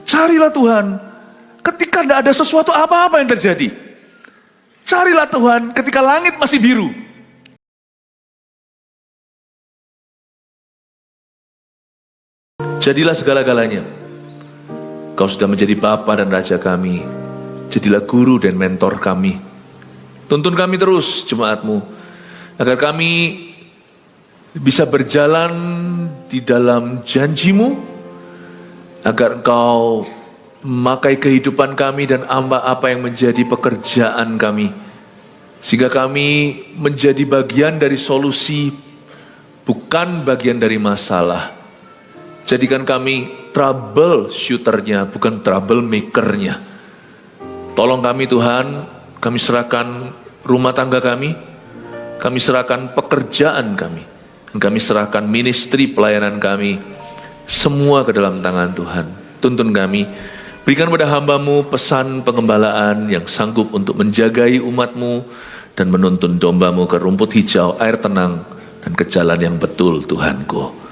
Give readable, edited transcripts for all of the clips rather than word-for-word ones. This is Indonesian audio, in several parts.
Carilah Tuhan ketika tidak ada sesuatu apa-apa yang terjadi. Carilah Tuhan ketika langit masih biru. Jadilah segala-galanya. Kau sudah menjadi Bapa dan Raja kami. Jadilah guru dan mentor kami. Tuntun kami terus jemaat-Mu, agar kami bisa berjalan di dalam janji-Mu, agar Engkau memakai kehidupan kami dan apa yang menjadi pekerjaan kami, sehingga kami menjadi bagian dari solusi, bukan bagian dari masalah. Jadikan kami troubleshooter-nya, bukan troublemaker-nya. Tolong kami Tuhan, kami serahkan rumah tangga kami serahkan pekerjaan kami, dan kami serahkan ministry pelayanan kami, semua ke dalam tangan Tuhan. Tuntun kami, berikan pada hamba-Mu pesan pengembalaan yang sanggup untuk menjagai umat-Mu dan menuntun domba-Mu ke rumput hijau, air tenang, dan ke jalan yang betul Tuhanku.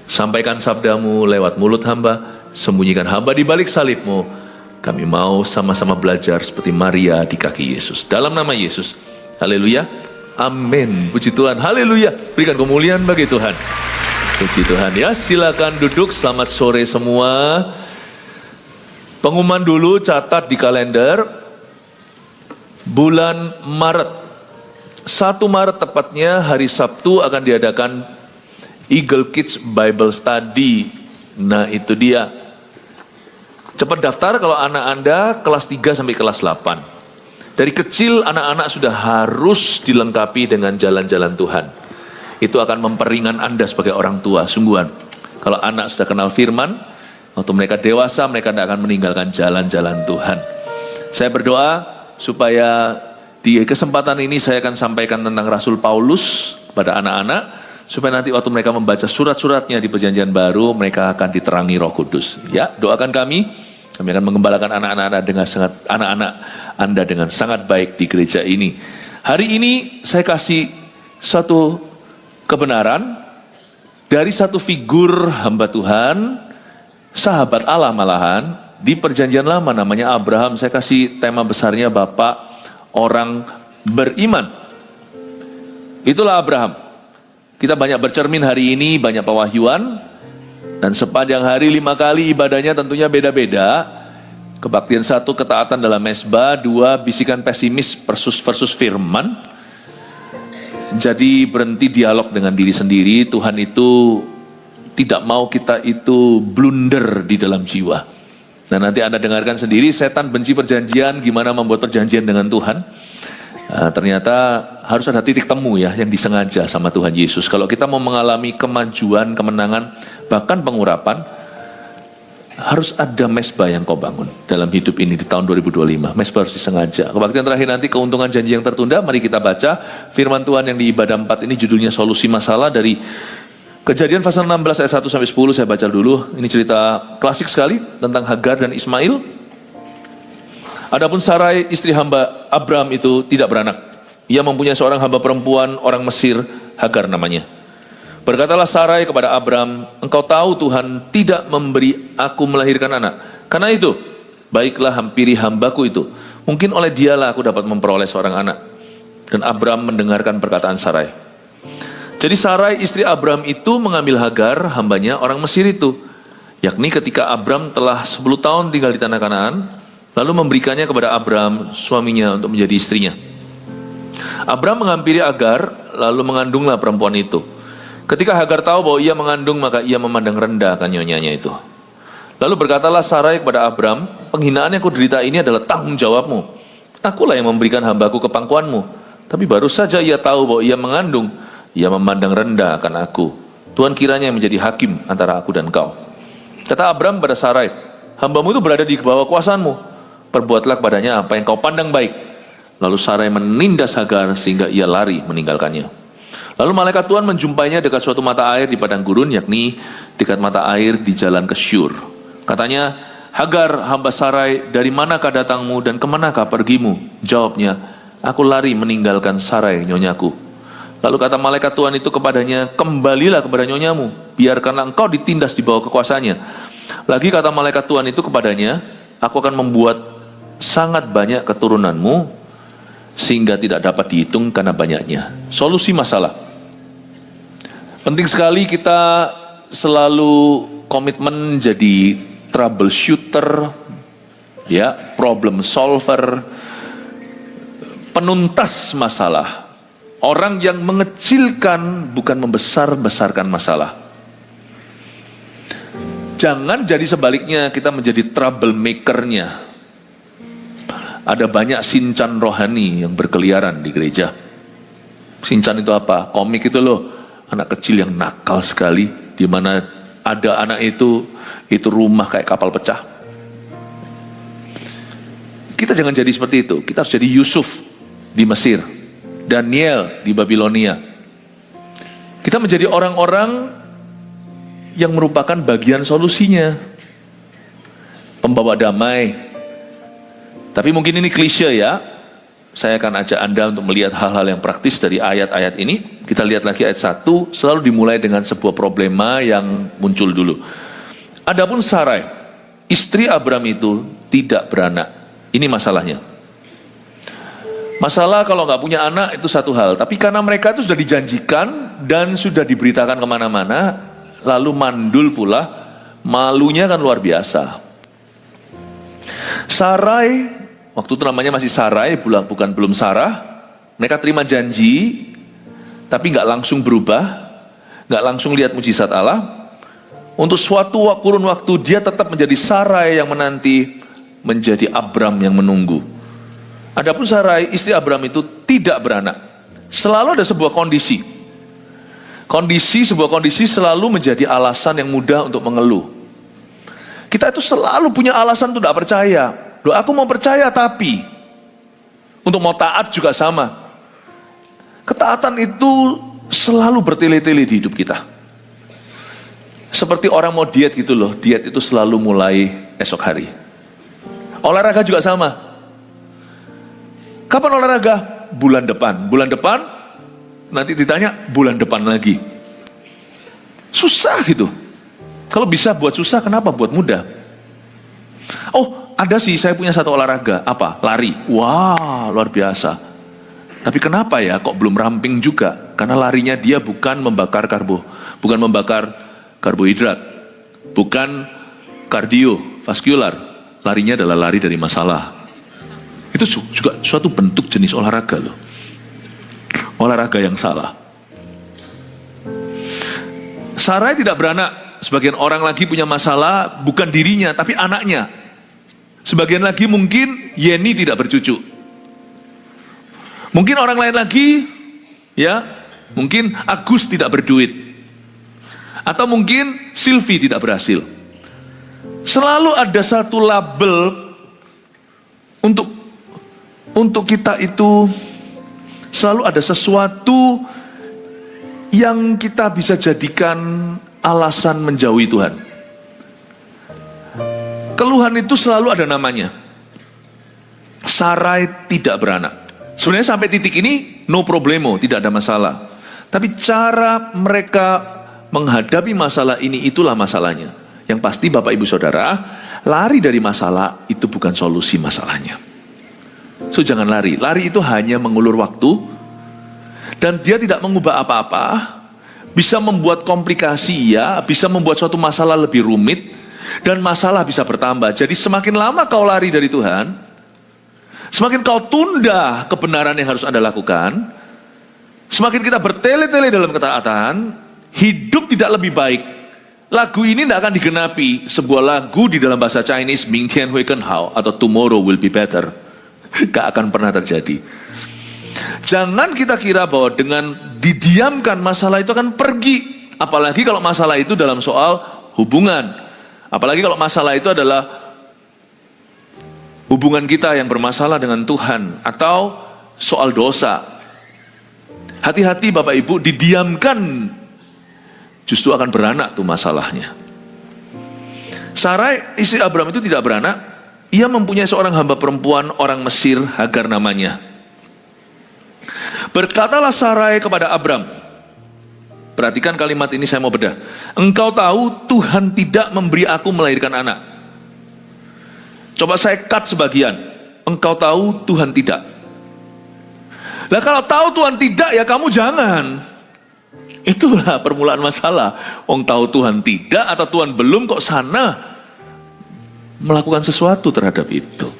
Sampaikan sabda-Mu lewat mulut hamba, sembunyikan hamba di balik salib-Mu. Kami mau sama-sama belajar seperti Maria di kaki Yesus. Dalam nama Yesus, haleluya, amin. Puji Tuhan, haleluya. Berikan kemuliaan bagi Tuhan. Puji Tuhan ya, silakan duduk, selamat sore semua. Pengumuman dulu, catat di kalender. Bulan Maret, 1 Maret tepatnya, hari Sabtu akan diadakan Eagle Kids Bible Study. Nah itu dia. Cepat daftar kalau anak Anda kelas 3 sampai kelas 8. Dari kecil anak-anak sudah harus dilengkapi dengan jalan-jalan Tuhan. Itu akan memperingan Anda sebagai orang tua, sungguhan. Kalau anak sudah kenal firman, waktu mereka dewasa mereka tidak akan meninggalkan jalan-jalan Tuhan. Saya berdoa supaya di kesempatan ini saya akan sampaikan tentang Rasul Paulus kepada anak-anak, supaya nanti waktu mereka membaca surat-suratnya di Perjanjian Baru, mereka akan diterangi Roh Kudus. Ya, doakan kami akan mengembalakan anak-anak Anda dengan sangat baik di gereja ini. Hari ini saya kasih satu kebenaran dari satu figur hamba Tuhan, sahabat Allah malahan, di Perjanjian Lama namanya Abraham. Saya kasih tema besarnya Bapak Orang Beriman. Itulah Abraham. Kita banyak bercermin hari ini, banyak pewahyuan, dan sepanjang hari 5 kali ibadahnya tentunya beda-beda. Kebaktian 1, ketaatan dalam mesbah. 2, bisikan pesimis versus firman. Jadi berhenti dialog dengan diri sendiri. Tuhan itu tidak mau kita itu blunder di dalam jiwa. Nah nanti Anda dengarkan sendiri, setan benci perjanjian, gimana membuat perjanjian dengan Tuhan. Ternyata harus ada titik temu ya yang disengaja sama Tuhan Yesus. Kalau kita mau mengalami kemajuan, kemenangan, bahkan pengurapan, harus ada mesbah yang kau bangun dalam hidup ini di tahun 2025. Mesbah harus disengaja. Kebaktian terakhir nanti keuntungan janji yang tertunda. Mari kita baca firman Tuhan yang di ibadah 4 ini, judulnya solusi masalah, dari Kejadian pasal 16 ayat 1 sampai 10. Saya baca dulu. Ini cerita klasik sekali tentang Hagar dan Ismail. Adapun Sarai istri hamba Abram itu tidak beranak. Ia mempunyai seorang hamba perempuan orang Mesir, Hagar namanya. Berkatalah Sarai kepada Abram, engkau tahu Tuhan tidak memberi aku melahirkan anak. Karena itu, baiklah hampiri hambaku itu. Mungkin oleh dialah aku dapat memperoleh seorang anak. Dan Abram mendengarkan perkataan Sarai. Jadi Sarai istri Abram itu mengambil Hagar, hambanya orang Mesir itu. Yakni ketika Abram telah 10 tahun tinggal di tanah Kanaan, lalu memberikannya kepada Abram, suaminya, untuk menjadi istrinya. Abram menghampiri Hagar, lalu mengandunglah perempuan itu. Ketika Hagar tahu bahwa ia mengandung, maka ia memandang rendah akan nyonyanya itu. Lalu berkatalah Sarai kepada Abram, penghinaan yang kuderita ini adalah tanggung jawabmu. Akulah yang memberikan hambaku ke pangkuanmu. Tapi baru saja ia tahu bahwa ia mengandung, ia memandang rendah akan aku. Tuhan kiranya yang menjadi hakim antara aku dan kau. Kata Abram pada Sarai, hambamu itu berada di bawah kuasaanmu. Perbuatlah kepadanya apa yang kau pandang baik. Lalu Sarai menindas Hagar sehingga ia lari meninggalkannya. Lalu malaikat Tuhan menjumpainya dekat suatu mata air di padang gurun, yakni dekat mata air di jalan ke Syur. Katanya, Hagar hamba Sarai, dari manakah datangmu dan kemanakah pergimu? Jawabnya, aku lari meninggalkan Sarai nyonyaku. Lalu kata malaikat Tuhan itu kepadanya, kembalilah kepada nyonyamu, biarkanlah engkau ditindas di bawah kekuasaannya. Lagi kata malaikat Tuhan itu kepadanya, aku akan membuat sangat banyak keturunanmu, sehingga tidak dapat dihitung karena banyaknya. Solusi masalah. Penting sekali kita selalu komitmen jadi troubleshooter, ya, problem solver, penuntas masalah. Orang yang mengecilkan bukan membesar-besarkan masalah. Jangan jadi sebaliknya, kita menjadi troublemaker-nya. Ada banyak Shinchan rohani yang berkeliaran di gereja. Shinchan itu apa? Komik itu loh, anak kecil yang nakal sekali, di mana ada anak itu rumah kayak kapal pecah. Kita jangan jadi seperti itu. Kita harus jadi Yusuf di Mesir, Daniel di Babilonia. Kita menjadi orang-orang yang merupakan bagian solusinya, pembawa damai. Tapi mungkin ini klise ya. Saya akan ajak Anda untuk melihat hal-hal yang praktis dari ayat-ayat ini. Kita lihat lagi ayat 1, selalu dimulai dengan sebuah problema yang muncul dulu. Adapun Sarai, istri Abram itu tidak beranak. Ini masalahnya. Masalah kalau nggak punya anak itu satu hal, tapi karena mereka itu sudah dijanjikan dan sudah diberitakan kemana-mana, lalu mandul pula, malunya kan luar biasa. Sarai, waktu itu namanya masih Sarai, bukan belum Sarah. Mereka terima janji, tapi nggak langsung berubah, nggak langsung lihat mujizat Allah. Untuk suatu kurun waktu dia tetap menjadi Sarai yang menanti, menjadi Abram yang menunggu. Adapun Sarai, istri Abram itu tidak beranak. Selalu ada sebuah kondisi. Sebuah kondisi selalu menjadi alasan yang mudah untuk mengeluh. Kita itu selalu punya alasan untuk tidak percaya. Loh, aku mau percaya tapi. Untuk mau taat juga sama. Ketaatan itu selalu bertele-tele di hidup kita. Seperti orang mau diet gitu loh. Diet itu selalu mulai esok hari. Olahraga juga sama. Kapan olahraga? Bulan depan. Bulan depan, nanti ditanya bulan depan lagi. Susah gitu. Kalau bisa buat susah, kenapa buat mudah? Oh, ada sih, saya punya satu olahraga. Apa? Lari. Wah, luar biasa. Tapi kenapa ya kok belum ramping juga? Karena larinya dia bukan membakar bukan membakar karbohidrat, bukan kardiovaskular. Larinya adalah lari dari masalah. Itu juga suatu bentuk jenis olahraga loh. Olahraga yang salah. Sarai tidak beranak. Sebagian orang lagi punya masalah bukan dirinya tapi anaknya. Sebagian lagi mungkin Yeni tidak bercucu. Mungkin orang lain lagi ya, mungkin Agus tidak berduit. Atau mungkin Silvi tidak berhasil. Selalu ada satu label untuk kita itu, selalu ada sesuatu yang kita bisa jadikan alasan menjauhi Tuhan. Keluhan itu selalu ada namanya. Sarai tidak beranak. Sebenarnya sampai titik ini no problemo, tidak ada masalah. Tapi cara mereka menghadapi masalah ini, itulah masalahnya. Yang pasti Bapak Ibu Saudara, lari dari masalah itu bukan solusi masalahnya. So jangan lari. Lari itu hanya mengulur waktu, dan dia tidak mengubah apa-apa. Bisa membuat komplikasi ya, bisa membuat suatu masalah lebih rumit, dan masalah bisa bertambah. Jadi semakin lama kau lari dari Tuhan, semakin kau tunda kebenaran yang harus Anda lakukan, semakin kita bertele-tele dalam ketaatan, hidup tidak lebih baik. Lagu ini tidak akan digenapi. Sebuah lagu di dalam bahasa Chinese, Ming Tian Hui Ken Hao, atau Tomorrow Will Be Better. Gak akan pernah terjadi. Jangan kita kira bahwa dengan didiamkan masalah itu akan pergi. Apalagi kalau masalah itu dalam soal hubungan. Apalagi kalau masalah itu adalah hubungan kita yang bermasalah dengan Tuhan, atau soal dosa. Hati-hati Bapak Ibu, didiamkan justru akan beranak tuh masalahnya. Sarai istri Abram itu tidak beranak. Ia mempunyai seorang hamba perempuan orang Mesir, Hagar namanya. Berkatalah Sarai kepada Abram, Perhatikan kalimat ini, saya mau bedah. Engkau tahu Tuhan tidak memberi aku melahirkan anak. Coba saya cut sebagian. Engkau tahu Tuhan tidak. Lah kalau tahu Tuhan tidak, ya kamu jangan. Itulah permulaan masalah. Wong tahu Tuhan tidak atau Tuhan belum, kok sana melakukan sesuatu terhadap itu.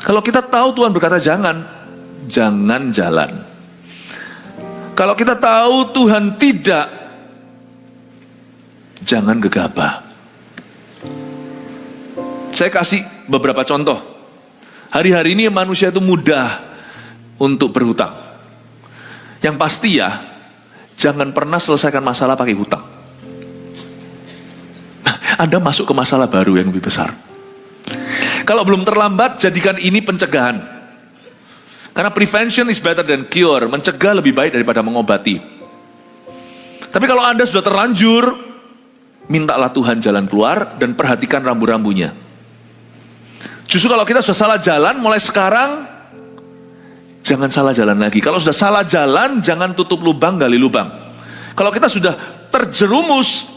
Kalau kita tahu Tuhan berkata jangan, jangan jalan. Kalau kita tahu Tuhan tidak, jangan gegabah. Saya kasih beberapa contoh. Hari-hari ini manusia itu mudah untuk berhutang. Yang pasti ya, jangan pernah selesaikan masalah pakai hutang. Anda masuk ke masalah baru yang lebih besar. Kalau belum terlambat, jadikan ini pencegahan. Karena prevention is better than cure. Mencegah lebih baik daripada mengobati. Tapi kalau Anda sudah terlanjur, mintalah Tuhan jalan keluar dan perhatikan rambu-rambunya. Justru kalau kita sudah salah jalan, mulai sekarang jangan salah jalan lagi. Kalau sudah salah jalan, jangan tutup lubang, gali lubang. Kalau kita sudah terjerumus,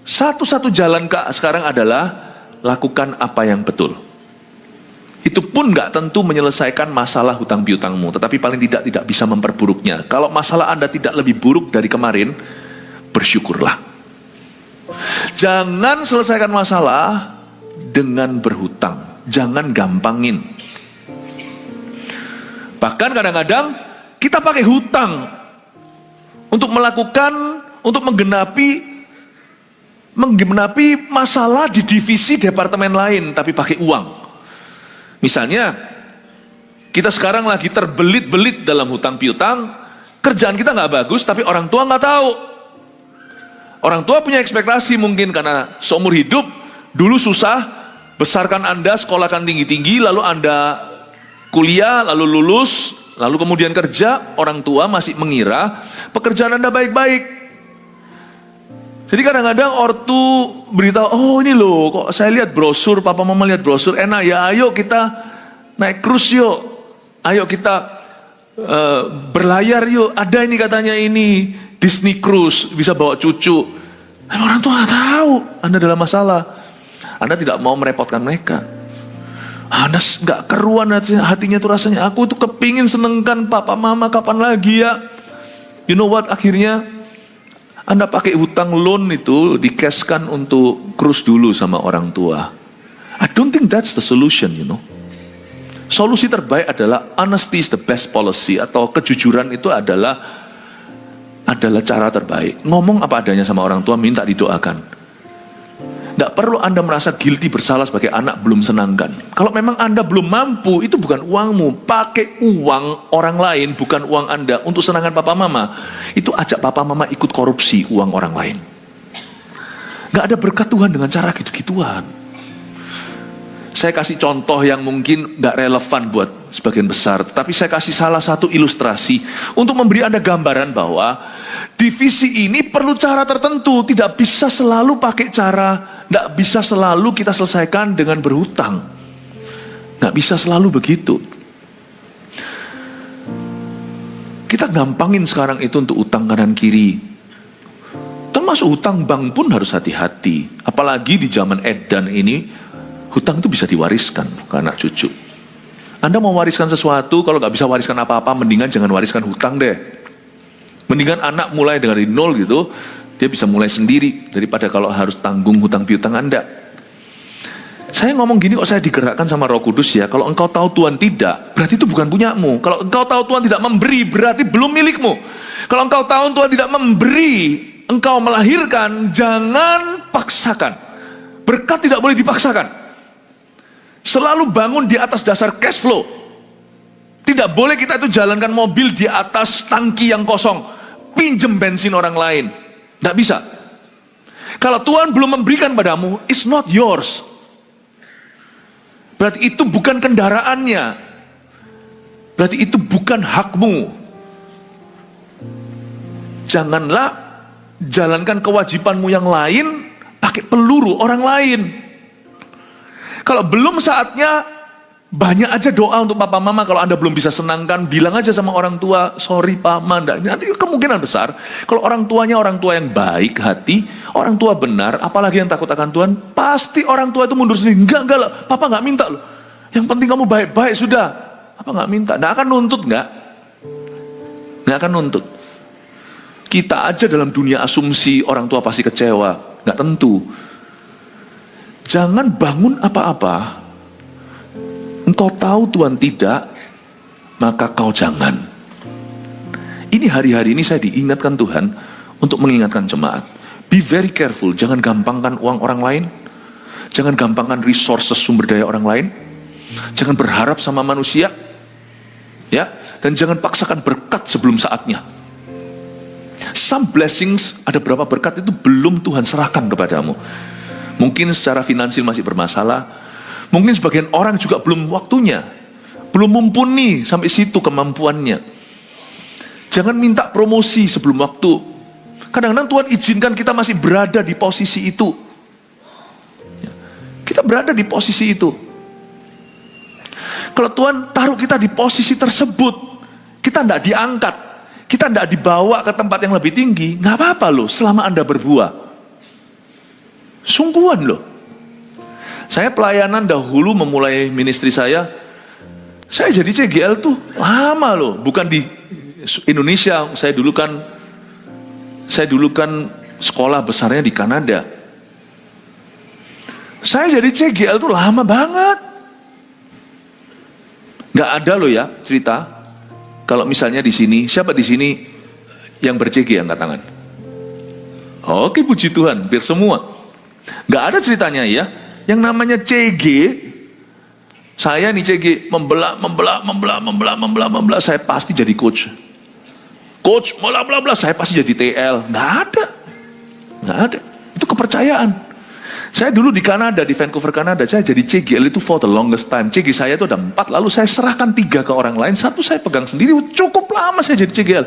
satu-satu jalan sekarang adalah lakukan apa yang betul. Itu pun nggak tentu menyelesaikan masalah hutang piutangmu, tetapi paling tidak bisa memperburuknya. Kalau masalah Anda tidak lebih buruk dari kemarin, bersyukurlah. Jangan selesaikan masalah dengan berhutang. Jangan gampangin. Bahkan kadang-kadang kita pakai hutang untuk menggenapi masalah di divisi departemen lain, tapi pakai uang. Misalnya, kita sekarang lagi terbelit-belit dalam hutang piutang, kerjaan kita nggak bagus, tapi orang tua nggak tahu. Orang tua punya ekspektasi mungkin karena seumur hidup, dulu susah, besarkan Anda, sekolahkan tinggi-tinggi, lalu Anda kuliah, lalu lulus, lalu kemudian kerja, orang tua masih mengira pekerjaan Anda baik-baik. Jadi kadang-kadang ortu beritahu, oh ini loh, kok saya lihat brosur, papa mama lihat brosur, enak ya, ayo kita naik cruise yuk, ayo kita berlayar yuk, ada ini katanya ini, Disney Cruise, bisa bawa cucu. Orang tua nggak tahu Anda dalam masalah, Anda tidak mau merepotkan mereka. Anda nggak keruan hatinya tuh rasanya, aku tuh kepingin senengkan papa mama kapan lagi ya. You know what, akhirnya Anda pakai hutang loan itu di-cashkan untuk cruise dulu sama orang tua. I don't think that's the solution, you know. Solusi terbaik adalah honesty is the best policy, atau kejujuran itu adalah cara terbaik. Ngomong apa adanya sama orang tua, minta didoakan. Tidak perlu Anda merasa guilty bersalah sebagai anak belum senangkan. Kalau memang Anda belum mampu, itu bukan uangmu. Pakai uang orang lain, bukan uang Anda, untuk senangkan papa mama. Itu ajak papa mama ikut korupsi uang orang lain. Gak ada berkat Tuhan dengan cara gitu-gituan. Saya kasih contoh yang mungkin gak relevan buat sebagian besar, tetapi saya kasih salah satu ilustrasi untuk memberi Anda gambaran bahwa divisi ini perlu cara tertentu. Tidak bisa selalu pakai tidak bisa selalu kita selesaikan dengan berhutang. Gak bisa selalu begitu. Kita gampangin sekarang itu untuk utang kanan kiri. Termasuk hutang bank pun harus hati-hati. Apalagi di zaman edan ini, hutang itu bisa diwariskan ke anak cucu. Anda mau wariskan sesuatu, kalau gak bisa wariskan apa-apa, mendingan jangan wariskan hutang deh. Mendingan anak mulai dari nol gitu, dia bisa mulai sendiri daripada kalau harus tanggung hutang piutang Anda. Saya ngomong gini kok saya digerakkan sama Roh Kudus ya. Kalau engkau tahu Tuhan tidak, berarti itu bukan punyamu. Kalau engkau tahu Tuhan tidak memberi, berarti belum milikmu. Kalau engkau tahu Tuhan tidak memberi, engkau melahirkan, jangan paksakan. Berkat tidak boleh dipaksakan. Selalu bangun di atas dasar cash flow. Tidak boleh kita itu jalankan mobil di atas tangki yang kosong, pinjem bensin orang lain. Tidak bisa. Kalau Tuhan belum memberikan padamu, it's not yours. Berarti itu bukan kendaraannya. Berarti itu bukan hakmu. Janganlah jalankan kewajibanmu yang lain pakai peluru orang lain. Kalau belum saatnya, Banyak aja doa untuk papa mama. Kalau Anda belum bisa senangkan, bilang aja sama orang tua, sorry pak, manda. Nanti kemungkinan besar, kalau orang tuanya orang tua yang baik hati, orang tua benar, apalagi yang takut akan Tuhan, pasti orang tua itu mundur sendiri. Enggak lah, papa nggak minta loh. Yang penting kamu baik-baik sudah. Papa nggak minta, nggak akan nuntut nggak akan nuntut. Kita aja dalam dunia asumsi orang tua pasti kecewa, nggak tentu. Jangan bangun apa-apa. Engkau tahu Tuhan tidak, maka kau jangan. Ini hari-hari ini saya diingatkan Tuhan untuk mengingatkan jemaat. Be very careful, jangan gampangkan uang orang lain. Jangan gampangkan resources sumber daya orang lain. Jangan berharap sama manusia. Ya, dan jangan paksakan berkat sebelum saatnya. Some blessings, ada berapa berkat itu belum Tuhan serahkan kepadamu. Mungkin secara finansial masih bermasalah. Mungkin sebagian orang juga belum waktunya, belum mumpuni sampai situ kemampuannya. Jangan minta promosi sebelum waktu. Kadang-kadang Tuhan izinkan kita masih berada di posisi itu. Kita berada di posisi itu. Kalau Tuhan taruh kita di posisi tersebut, kita tidak diangkat, kita tidak dibawa ke tempat yang lebih tinggi, nggak apa-apa loh selama Anda berbuah. Sungguhan loh. Saya pelayanan dahulu memulai ministry saya jadi CGL tuh lama loh, bukan di Indonesia. Saya dulu kan sekolah besarnya di Kanada. Saya jadi CGL tuh lama banget. Gak ada loh ya cerita. Kalau misalnya di sini, siapa di sini yang ber-CG angkat tangan? Oke, puji Tuhan, biar semua. Gak ada ceritanya ya. Yang namanya CG, saya nih CG membelah, saya pasti jadi coach. Coach, saya pasti jadi TL. Nggak ada. Itu kepercayaan. Saya dulu di Kanada, di Vancouver, Kanada, saya jadi CGL itu for the longest time. CG saya itu ada 4, lalu saya serahkan 3 ke orang lain, 1 saya pegang sendiri, cukup lama saya jadi CGL.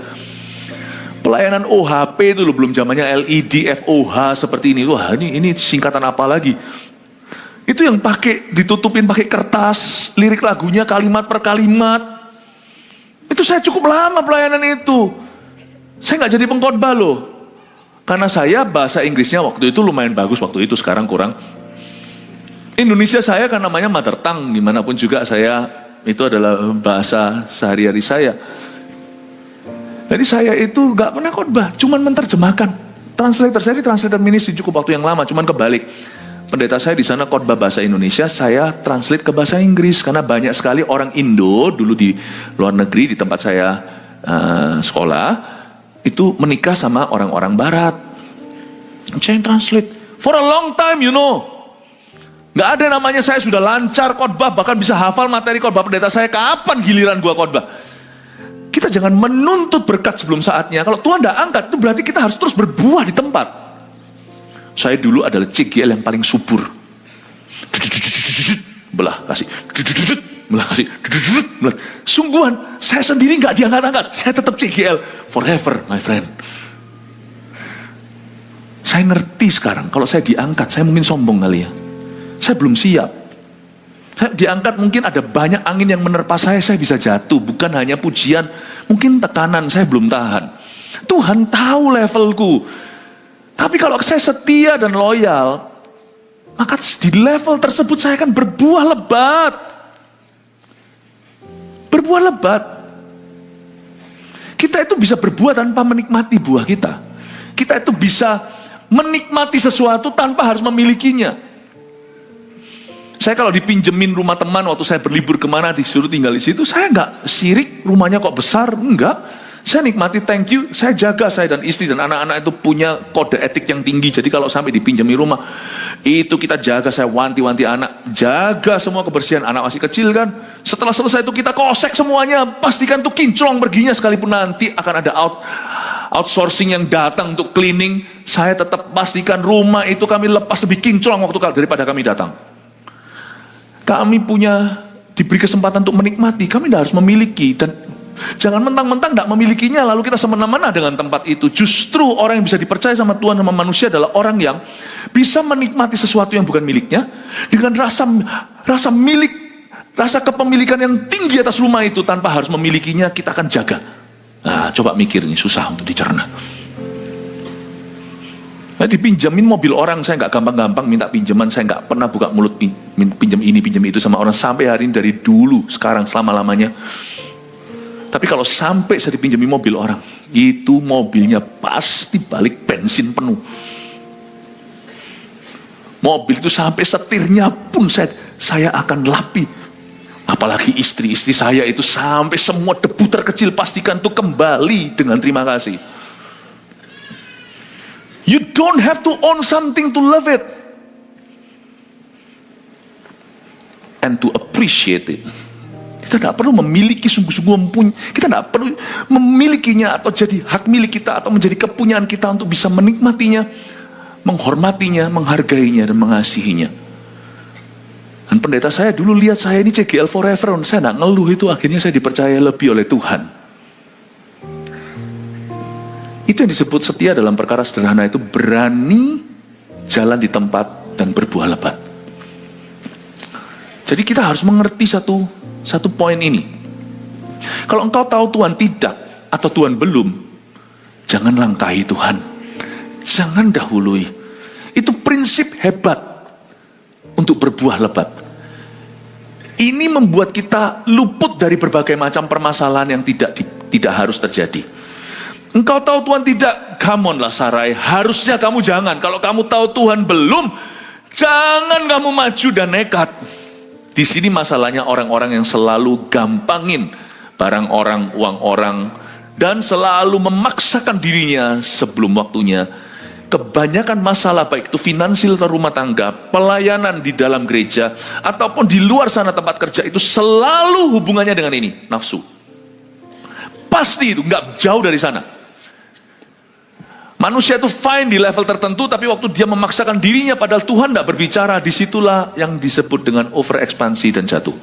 Pelayanan OHP itu loh, belum zamannya LED, FOH seperti ini. Wah, ini singkatan apa lagi? Itu yang ditutupin pakai kertas, lirik lagunya kalimat per kalimat. Itu saya cukup lama pelayanan itu. Saya nggak jadi pengkhotbah loh. Karena saya bahasa Inggrisnya waktu itu lumayan bagus, waktu itu sekarang kurang. Indonesia saya kan namanya mother tongue, gimana pun juga saya, itu adalah bahasa sehari-hari saya. Jadi saya itu nggak pernah khotbah, cuman menerjemahkan. Translator, saya di translator ministry cukup waktu yang lama, cuman kebalik. Pendeta saya di sana khotbah bahasa Indonesia, saya translate ke bahasa Inggris karena banyak sekali orang Indo dulu di luar negeri di tempat saya sekolah itu menikah sama orang-orang Barat. Saya translate for a long time, Nggak ada namanya saya sudah lancar khotbah, bahkan bisa hafal materi khotbah pendeta saya. Kapan giliran gua khotbah? Kita jangan menuntut berkat sebelum saatnya. Kalau Tuhan tidak angkat, itu berarti kita harus terus berbuah di tempat. Saya dulu adalah CGL yang paling subur. Belah kasih. Sungguhan, saya sendiri nggak diangkat-angkat. Saya tetap CGL forever, my friend. Saya ngerti sekarang, kalau saya diangkat, saya mungkin sombong kali ya. Saya belum siap. Saya diangkat mungkin ada banyak angin yang menerpa saya bisa jatuh. Bukan hanya pujian, mungkin tekanan, saya belum tahan. Tuhan tahu levelku. Tapi kalau saya setia dan loyal, maka di level tersebut saya akan berbuah lebat. Berbuah lebat. Kita itu bisa berbuah tanpa menikmati buah kita. Kita itu bisa menikmati sesuatu tanpa harus memilikinya. Saya kalau dipinjemin rumah teman waktu saya berlibur kemana disuruh tinggal di situ, saya nggak sirik rumahnya kok besar, enggak. Saya nikmati, thank you, saya jaga, saya dan istri dan anak-anak itu punya kode etik yang tinggi. Jadi kalau sampai dipinjami rumah, itu kita jaga, saya wanti-wanti anak, jaga semua kebersihan, anak masih kecil kan. Setelah selesai itu kita kosek semuanya, pastikan tuh kinclong perginya, sekalipun nanti akan ada outsourcing yang datang untuk cleaning, saya tetap pastikan rumah itu kami lepas lebih kinclong waktu daripada kami datang. Kami diberi kesempatan untuk menikmati, kami tidak harus memiliki. Dan jangan mentang-mentang tidak memilikinya lalu kita semena-mena dengan tempat itu. Justru orang yang bisa dipercaya sama Tuhan sama manusia adalah orang yang bisa menikmati sesuatu yang bukan miliknya dengan rasa milik Rasa kepemilikan yang tinggi atas rumah itu tanpa harus memilikinya, kita akan jaga. Nah, coba mikir nih, susah untuk dicerna. Nah, dipinjamin mobil orang, saya nggak gampang-gampang minta pinjaman, saya nggak pernah buka mulut pinjam ini, pinjam itu sama orang sampai hari ini, dari dulu, sekarang, selama-lamanya. Tapi kalau sampai saya dipinjami mobil orang, itu mobilnya pasti balik bensin penuh. Mobil itu sampai setirnya pun saya akan lapi. Apalagi istri saya itu sampai semua debu terkecil pastikan itu kembali dengan terima kasih. You don't have to own something to love it and to appreciate it. Kita tidak perlu memiliki sungguh-sungguh mempunyai. Kita tidak perlu memilikinya atau jadi hak milik kita atau menjadi kepunyaan kita untuk bisa menikmatinya, menghormatinya, menghargainya dan mengasihinya. Dan pendeta saya dulu lihat saya ini CGL forever, saya tidak ngeluh itu, akhirnya saya dipercaya lebih oleh Tuhan. Itu yang disebut setia dalam perkara sederhana, itu berani jalan di tempat dan berbuah lebat. Jadi kita harus mengerti satu poin ini. Kalau engkau tahu Tuhan tidak atau Tuhan belum, jangan langkahi Tuhan. Jangan dahului. Itu prinsip hebat untuk berbuah lebat. Ini membuat kita luput dari berbagai macam permasalahan yang tidak harus terjadi. Engkau tahu Tuhan tidak, come on lah Sarai, harusnya kamu jangan. Kalau kamu tahu Tuhan belum, jangan kamu maju dan nekat. Di sini masalahnya orang-orang yang selalu gampangin barang orang, uang orang, dan selalu memaksakan dirinya sebelum waktunya. Kebanyakan masalah baik itu finansial atau rumah tangga, pelayanan di dalam gereja, ataupun di luar sana tempat kerja, itu selalu hubungannya dengan ini, nafsu. Pasti itu, nggak jauh dari sana. Manusia itu fine di level tertentu, tapi waktu dia memaksakan dirinya padahal Tuhan tidak berbicara, disitulah yang disebut dengan overekspansi dan jatuh.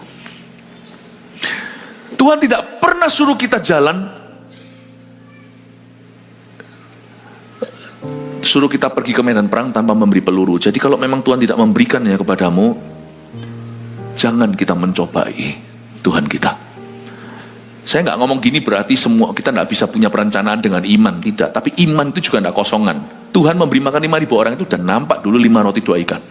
Tuhan tidak pernah suruh kita jalan, suruh kita pergi ke medan perang tanpa memberi peluru. Jadi kalau memang Tuhan tidak memberikannya kepadamu, jangan kita mencobai Tuhan kita. Saya nggak ngomong gini berarti semua kita nggak bisa punya perencanaan dengan iman, tidak. Tapi iman itu juga nggak kosongan. Tuhan memberi makan 5.000 orang itu dan nampak dulu 5 roti 2 ikan.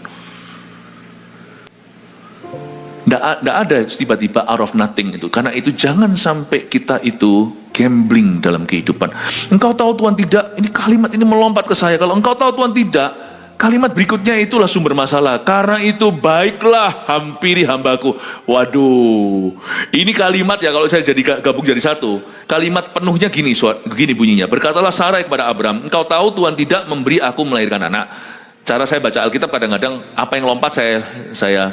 Nggak ada tiba-tiba out of nothing itu. Karena itu jangan sampai kita itu gambling dalam kehidupan. Engkau tahu Tuhan tidak, ini kalimat ini melompat ke saya. Kalau engkau tahu Tuhan tidak, kalimat berikutnya itulah sumber masalah. Karena itu baiklah hampiri hambaku. Waduh, ini kalimat ya kalau saya gabung jadi satu. Kalimat penuhnya gini bunyinya. Berkatalah Sarai kepada Abram, engkau tahu Tuhan tidak memberi aku melahirkan anak. Cara saya baca Alkitab kadang-kadang apa yang lompat saya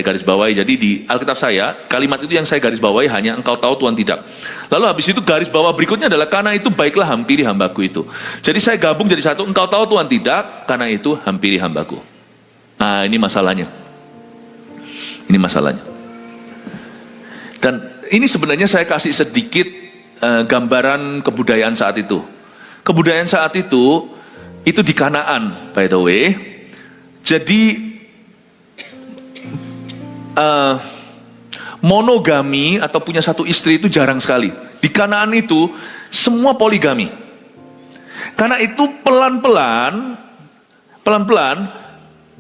garis bawahi. Jadi di Alkitab saya, kalimat itu yang saya garis bawahi hanya engkau tahu Tuhan tidak. Lalu habis itu garis bawah berikutnya adalah karena itu baiklah hampiri hambaku itu. Jadi saya gabung jadi satu, engkau tahu Tuhan tidak, karena itu hampiri hambaku. Nah ini masalahnya. Ini masalahnya. Dan ini sebenarnya saya kasih sedikit gambaran kebudayaan saat itu. Kebudayaan saat itu di Kanaan, by the way. Jadi monogami atau punya satu istri itu jarang sekali. Di Kanaan itu semua poligami. Karena itu pelan-pelan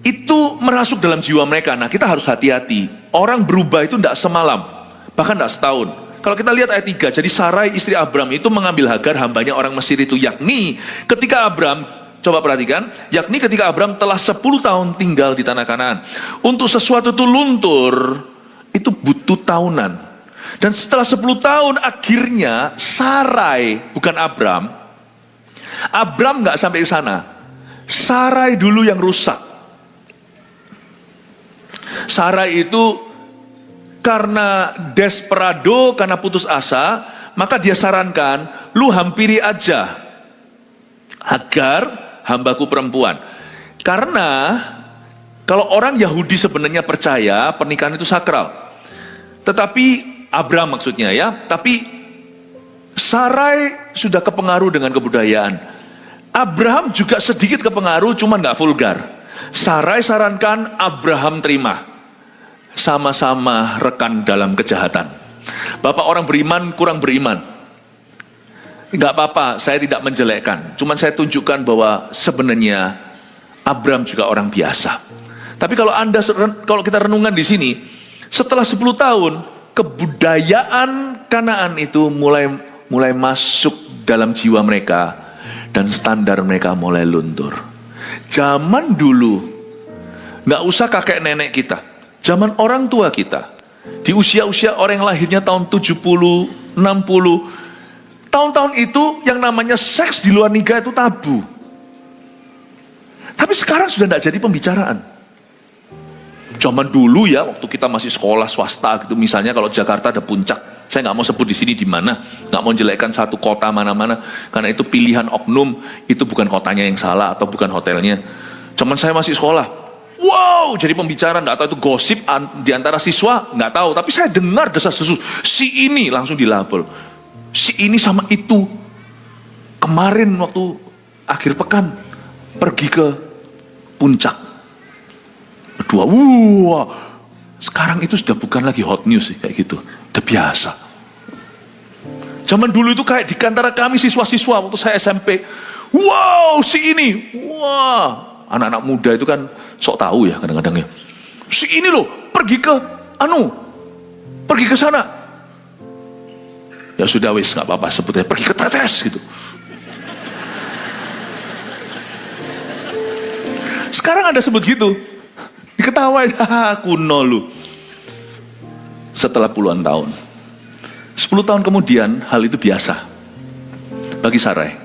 itu merasuk dalam jiwa mereka. Nah kita harus hati-hati. Orang berubah itu tidak semalam, bahkan tidak setahun. Kalau kita lihat ayat 3, jadi Sarai istri Abram itu mengambil Hagar hambanya orang Mesir itu, yakni ketika Abram, coba perhatikan, yakni ketika Abram telah 10 tahun tinggal di tanah Kanaan. Untuk sesuatu itu luntur, itu butuh tahunan. Dan setelah 10 tahun akhirnya Sarai, bukan Abram nggak sampai ke sana. Sarai dulu yang rusak. Sarai itu karena desperado, karena putus asa, maka dia sarankan, lu hampiri aja Hagar, hambaku perempuan. Karena kalau orang Yahudi sebenarnya percaya pernikahan itu sakral. Tetapi Abram maksudnya ya, tapi Sarai sudah kepengaruh dengan kebudayaan. Abraham juga sedikit kepengaruh, cuman nggak vulgar. Sarai sarankan, Abraham terima. sama-sama rekan dalam kejahatan. Bapak orang beriman kurang beriman, nggak apa-apa, saya tidak menjelekkan. Cuman saya tunjukkan bahwa sebenarnya Abram juga orang biasa. Tapi kalau kita renungan di sini, setelah 10 tahun, kebudayaan Kanaan itu mulai masuk dalam jiwa mereka, dan standar mereka mulai luntur. Zaman dulu, nggak usah kakek nenek kita, zaman orang tua kita, di usia-usia orang yang lahirnya tahun 70, 60, tahun-tahun itu yang namanya seks di luar nikah itu tabu. Tapi sekarang sudah tidak jadi pembicaraan. Zaman dulu ya, waktu kita masih sekolah swasta gitu, misalnya kalau Jakarta ada Puncak, saya nggak mau sebut di sini di mana, nggak mau jelekkan satu kota mana-mana, karena itu pilihan oknum, itu bukan kotanya yang salah atau bukan hotelnya. Cuman saya masih sekolah, wow, jadi pembicaraan, nggak tahu itu gosip di antara siswa, nggak tahu, tapi saya dengar desas-desus, si ini langsung dilabel, si ini sama itu, kemarin waktu akhir pekan pergi ke Puncak. Berdua, wah, sekarang itu sudah bukan lagi hot news kayak gitu, udah biasa. Zaman dulu itu kayak di antara kami siswa-siswa waktu saya SMP, wow, si ini, wah, anak-anak muda itu kan sok tahu ya kadang-kadang ya. Si ini loh pergi ke sana. Ya sudah wis, nggak apa-apa sebutnya, pergi ke tetes gitu. Sekarang ada sebut gitu, diketawain, kuno lu. Setelah puluhan tahun, 10 tahun kemudian, hal itu biasa bagi Sarai.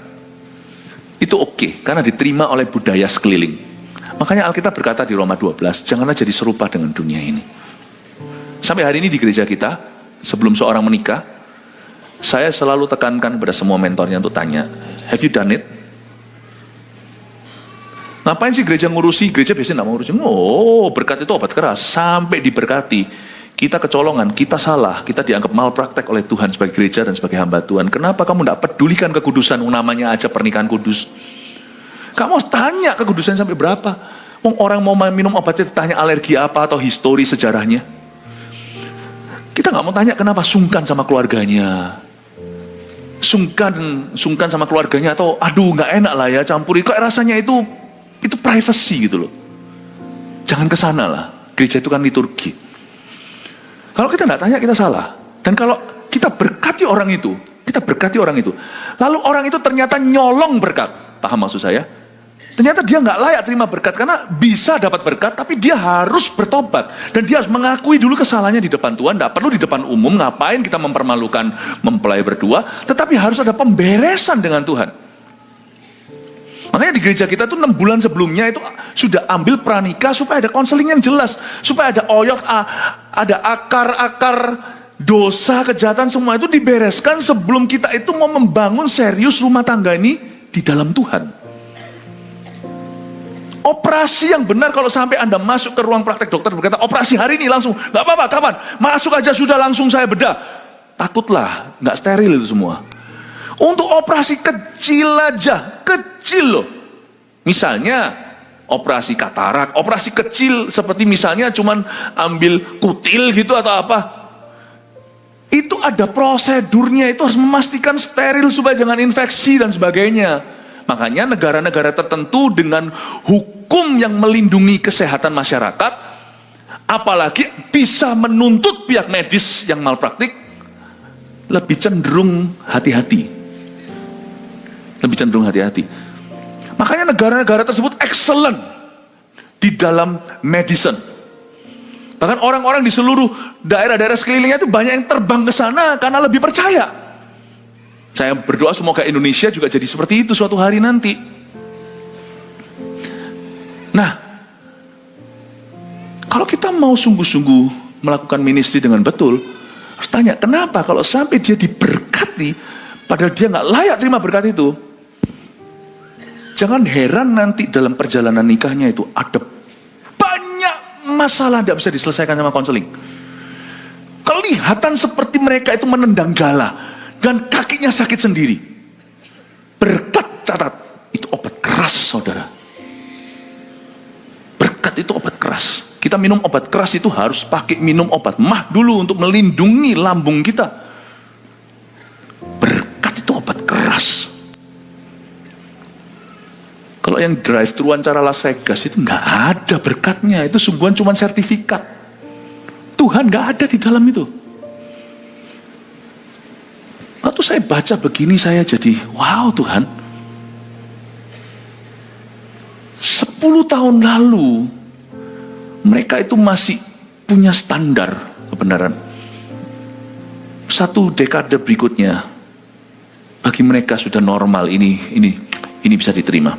Itu oke, karena diterima oleh budaya sekeliling. Makanya Alkitab berkata di Roma 12, janganlah jadi serupa dengan dunia ini. Sampai hari ini di gereja kita, sebelum seorang menikah, saya selalu tekankan kepada semua mentornya untuk tanya, have you done it? Ngapain sih gereja ngurusi? Gereja biasanya nggak mau ngurusi. Oh, berkat itu obat keras. Sampai diberkati, kita kecolongan, kita salah, kita dianggap malpraktek oleh Tuhan sebagai gereja dan sebagai hamba Tuhan. Kenapa kamu nggak pedulikan kekudusan? Namanya aja pernikahan kudus. Kamu harus tanya kekudusan sampai berapa? Orang mau minum obatnya tanya alergi apa atau histori sejarahnya. Kita nggak mau tanya kenapa sungkan sama keluarganya. Sungkan sama keluarganya atau aduh nggak enak lah ya campuri. Kok rasanya itu privacy gitu loh. Jangan kesana lah. Gereja itu kan liturgi. Kalau kita nggak tanya kita salah. Dan kalau kita berkati orang itu, lalu orang itu ternyata nyolong berkat. Paham maksud saya? Ternyata dia nggak layak terima berkat karena bisa dapat berkat, tapi dia harus bertobat dan dia harus mengakui dulu kesalahannya di depan Tuhan. Nggak perlu di depan umum. Ngapain kita mempermalukan mempelai berdua? Tetapi harus ada pemberesan dengan Tuhan. Makanya di gereja kita tuh 6 bulan sebelumnya itu sudah ambil pranikah supaya ada konseling yang jelas, supaya ada ada akar-akar dosa, kejahatan semua itu dibereskan sebelum kita itu mau membangun serius rumah tangga ini di dalam Tuhan. Operasi yang benar kalau sampai Anda masuk ke ruang praktek dokter berkata operasi hari ini langsung, nggak apa-apa, kapan? Masuk aja sudah langsung saya bedah. Takutlah, nggak steril itu semua. Untuk operasi kecil aja, kecil loh. Misalnya operasi katarak, operasi kecil seperti misalnya cuman ambil kutil gitu atau apa. Itu ada prosedurnya, itu harus memastikan steril supaya jangan infeksi dan sebagainya. Makanya negara-negara tertentu dengan hukum yang melindungi kesehatan masyarakat, apalagi bisa menuntut pihak medis yang malpraktik, lebih cenderung hati-hati. Makanya negara-negara tersebut excellent di dalam medicine. Bahkan orang-orang di seluruh daerah-daerah sekelilingnya itu banyak yang terbang ke sana karena lebih percaya. Saya berdoa semoga Indonesia juga jadi seperti itu suatu hari nanti. Nah, kalau kita mau sungguh-sungguh melakukan ministry dengan betul, harus tanya kenapa kalau sampai dia diberkati padahal dia nggak layak terima berkat itu. Jangan heran nanti dalam perjalanan nikahnya itu ada banyak masalah tidak bisa diselesaikan sama konseling. Kelihatan seperti mereka itu menendang gala dan kakinya sakit sendiri. Berkat, catat, itu obat keras saudara. Berkat itu obat keras. Kita minum obat keras itu harus pakai minum obat mah dulu untuk melindungi lambung kita. Berkat itu obat keras. Kalau yang drive-thru cara Las Vegas itu nggak ada berkatnya, itu sungguhan cuma sertifikat. Tuhan nggak ada di dalam itu. Waktu saya baca begini saya jadi, wow Tuhan. 10 tahun lalu mereka itu masih punya standar kebenaran. 1 dekade berikutnya bagi mereka sudah normal, ini bisa diterima.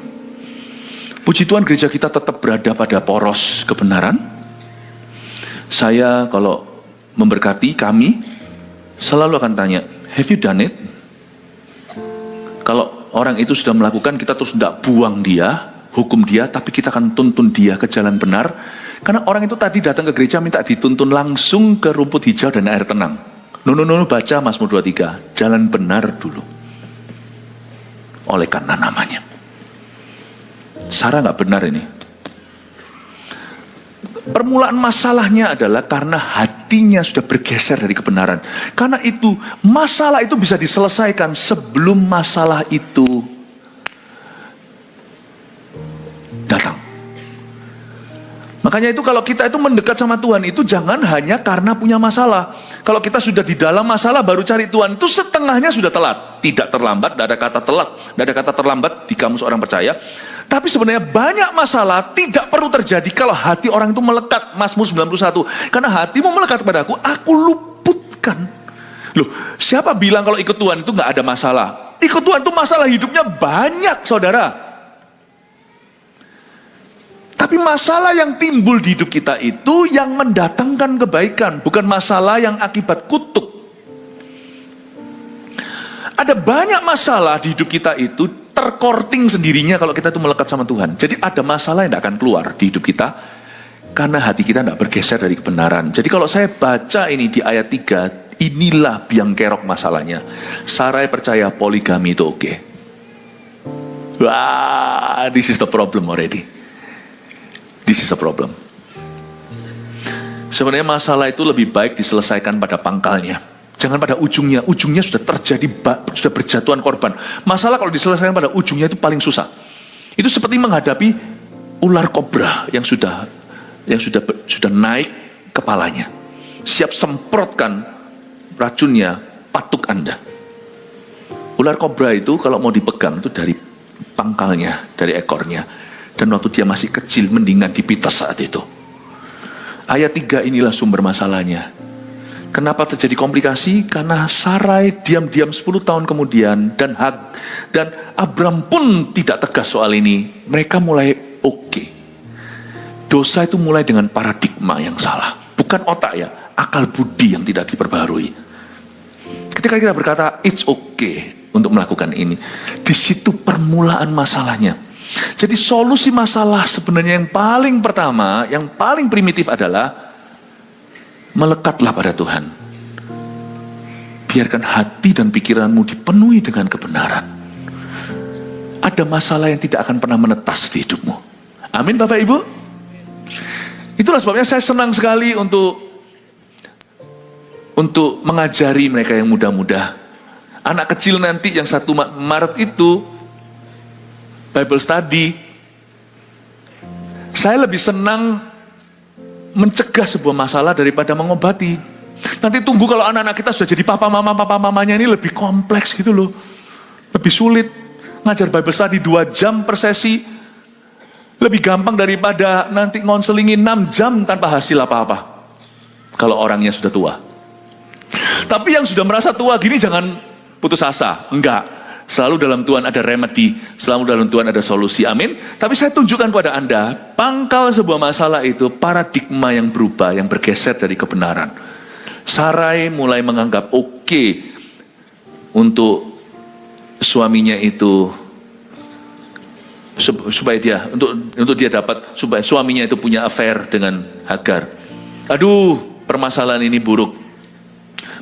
Puji Tuhan gereja kita tetap berada pada poros kebenaran. Saya kalau memberkati kami selalu akan tanya, have you done it? Kalau orang itu sudah melakukan, kita terus tidak buang dia, hukum dia, tapi kita akan tuntun dia ke jalan benar. Karena orang itu tadi datang ke gereja minta dituntun langsung ke rumput hijau dan air tenang. No, baca Mazmur 23, jalan benar dulu. Oleh karena namanya. Sarah nggak benar ini. Permulaan masalahnya adalah karena hatinya sudah bergeser dari kebenaran. Karena itu, masalah itu bisa diselesaikan sebelum masalah itu datang. Makanya itu kalau kita itu mendekat sama Tuhan itu jangan hanya karena punya masalah. Kalau kita sudah di dalam masalah baru cari Tuhan, itu setengahnya sudah telat. Tidak terlambat, tidak ada kata telat, tidak ada kata terlambat di kamus orang percaya. Tapi sebenarnya banyak masalah tidak perlu terjadi kalau hati orang itu melekat. Mazmur 91. Karena hatimu melekat kepadaku, aku luputkan. Loh, siapa bilang kalau ikut Tuhan itu nggak ada masalah? Ikut Tuhan itu masalah hidupnya banyak, saudara. Tapi masalah yang timbul di hidup kita itu yang mendatangkan kebaikan, bukan masalah yang akibat kutuk. Ada banyak masalah di hidup kita itu terkorting sendirinya kalau kita itu melekat sama Tuhan. Jadi ada masalah yang tidak akan keluar di hidup kita karena hati kita tidak bergeser dari kebenaran. Jadi kalau saya baca ini di ayat 3, inilah biang kerok masalahnya. Sarai percaya poligami itu oke. Wah, this is the problem already. This is a problem. Sebenarnya masalah itu lebih baik diselesaikan pada pangkalnya. Jangan pada ujungnya. Ujungnya sudah terjadi, sudah berjatuhan korban. Masalah kalau diselesaikan pada ujungnya itu paling susah. Itu seperti menghadapi ular kobra yang sudah naik kepalanya. Siap semprotkan racunnya patuk Anda. Ular kobra itu kalau mau dipegang itu dari pangkalnya, dari ekornya. Dan waktu dia masih kecil mendingan dipitas saat itu. Ayat 3 inilah sumber masalahnya. Kenapa terjadi komplikasi? Karena Sarai diam-diam 10 tahun kemudian dan Abram pun tidak tegas soal ini. Mereka mulai oke. Dosa itu mulai dengan paradigma yang salah. Bukan otak ya, akal budi yang tidak diperbaharui. Ketika kita berkata it's okay untuk melakukan ini, di situ permulaan masalahnya. Jadi solusi masalah sebenarnya yang paling pertama, yang paling primitif adalah melekatlah pada Tuhan. Biarkan hati dan pikiranmu dipenuhi dengan kebenaran. Ada masalah yang tidak akan pernah menetas di hidupmu. Amin Bapak Ibu. Itulah sebabnya saya senang sekali untuk mengajari mereka yang muda-muda. Anak kecil nanti yang 1 Maret itu Bible study. Saya lebih senang mencegah sebuah masalah daripada mengobati. Nanti tunggu kalau anak-anak kita sudah jadi papa mamanya ini lebih kompleks gitu loh. Lebih sulit. Ngajar Bible study 2 jam per sesi lebih gampang daripada nanti ngonselingin 6 jam tanpa hasil apa-apa. Kalau orangnya sudah tua. Tapi yang sudah merasa tua gini jangan putus asa. Enggak. Selalu dalam Tuhan ada remedy, selalu dalam Tuhan ada solusi, amin. Tapi saya tunjukkan kepada Anda, pangkal sebuah masalah itu paradigma yang berubah, yang bergeser dari kebenaran. Sarai mulai menganggap oke untuk suaminya itu, supaya dia dapat, supaya suaminya itu punya affair dengan Hagar. Aduh, permasalahan ini buruk.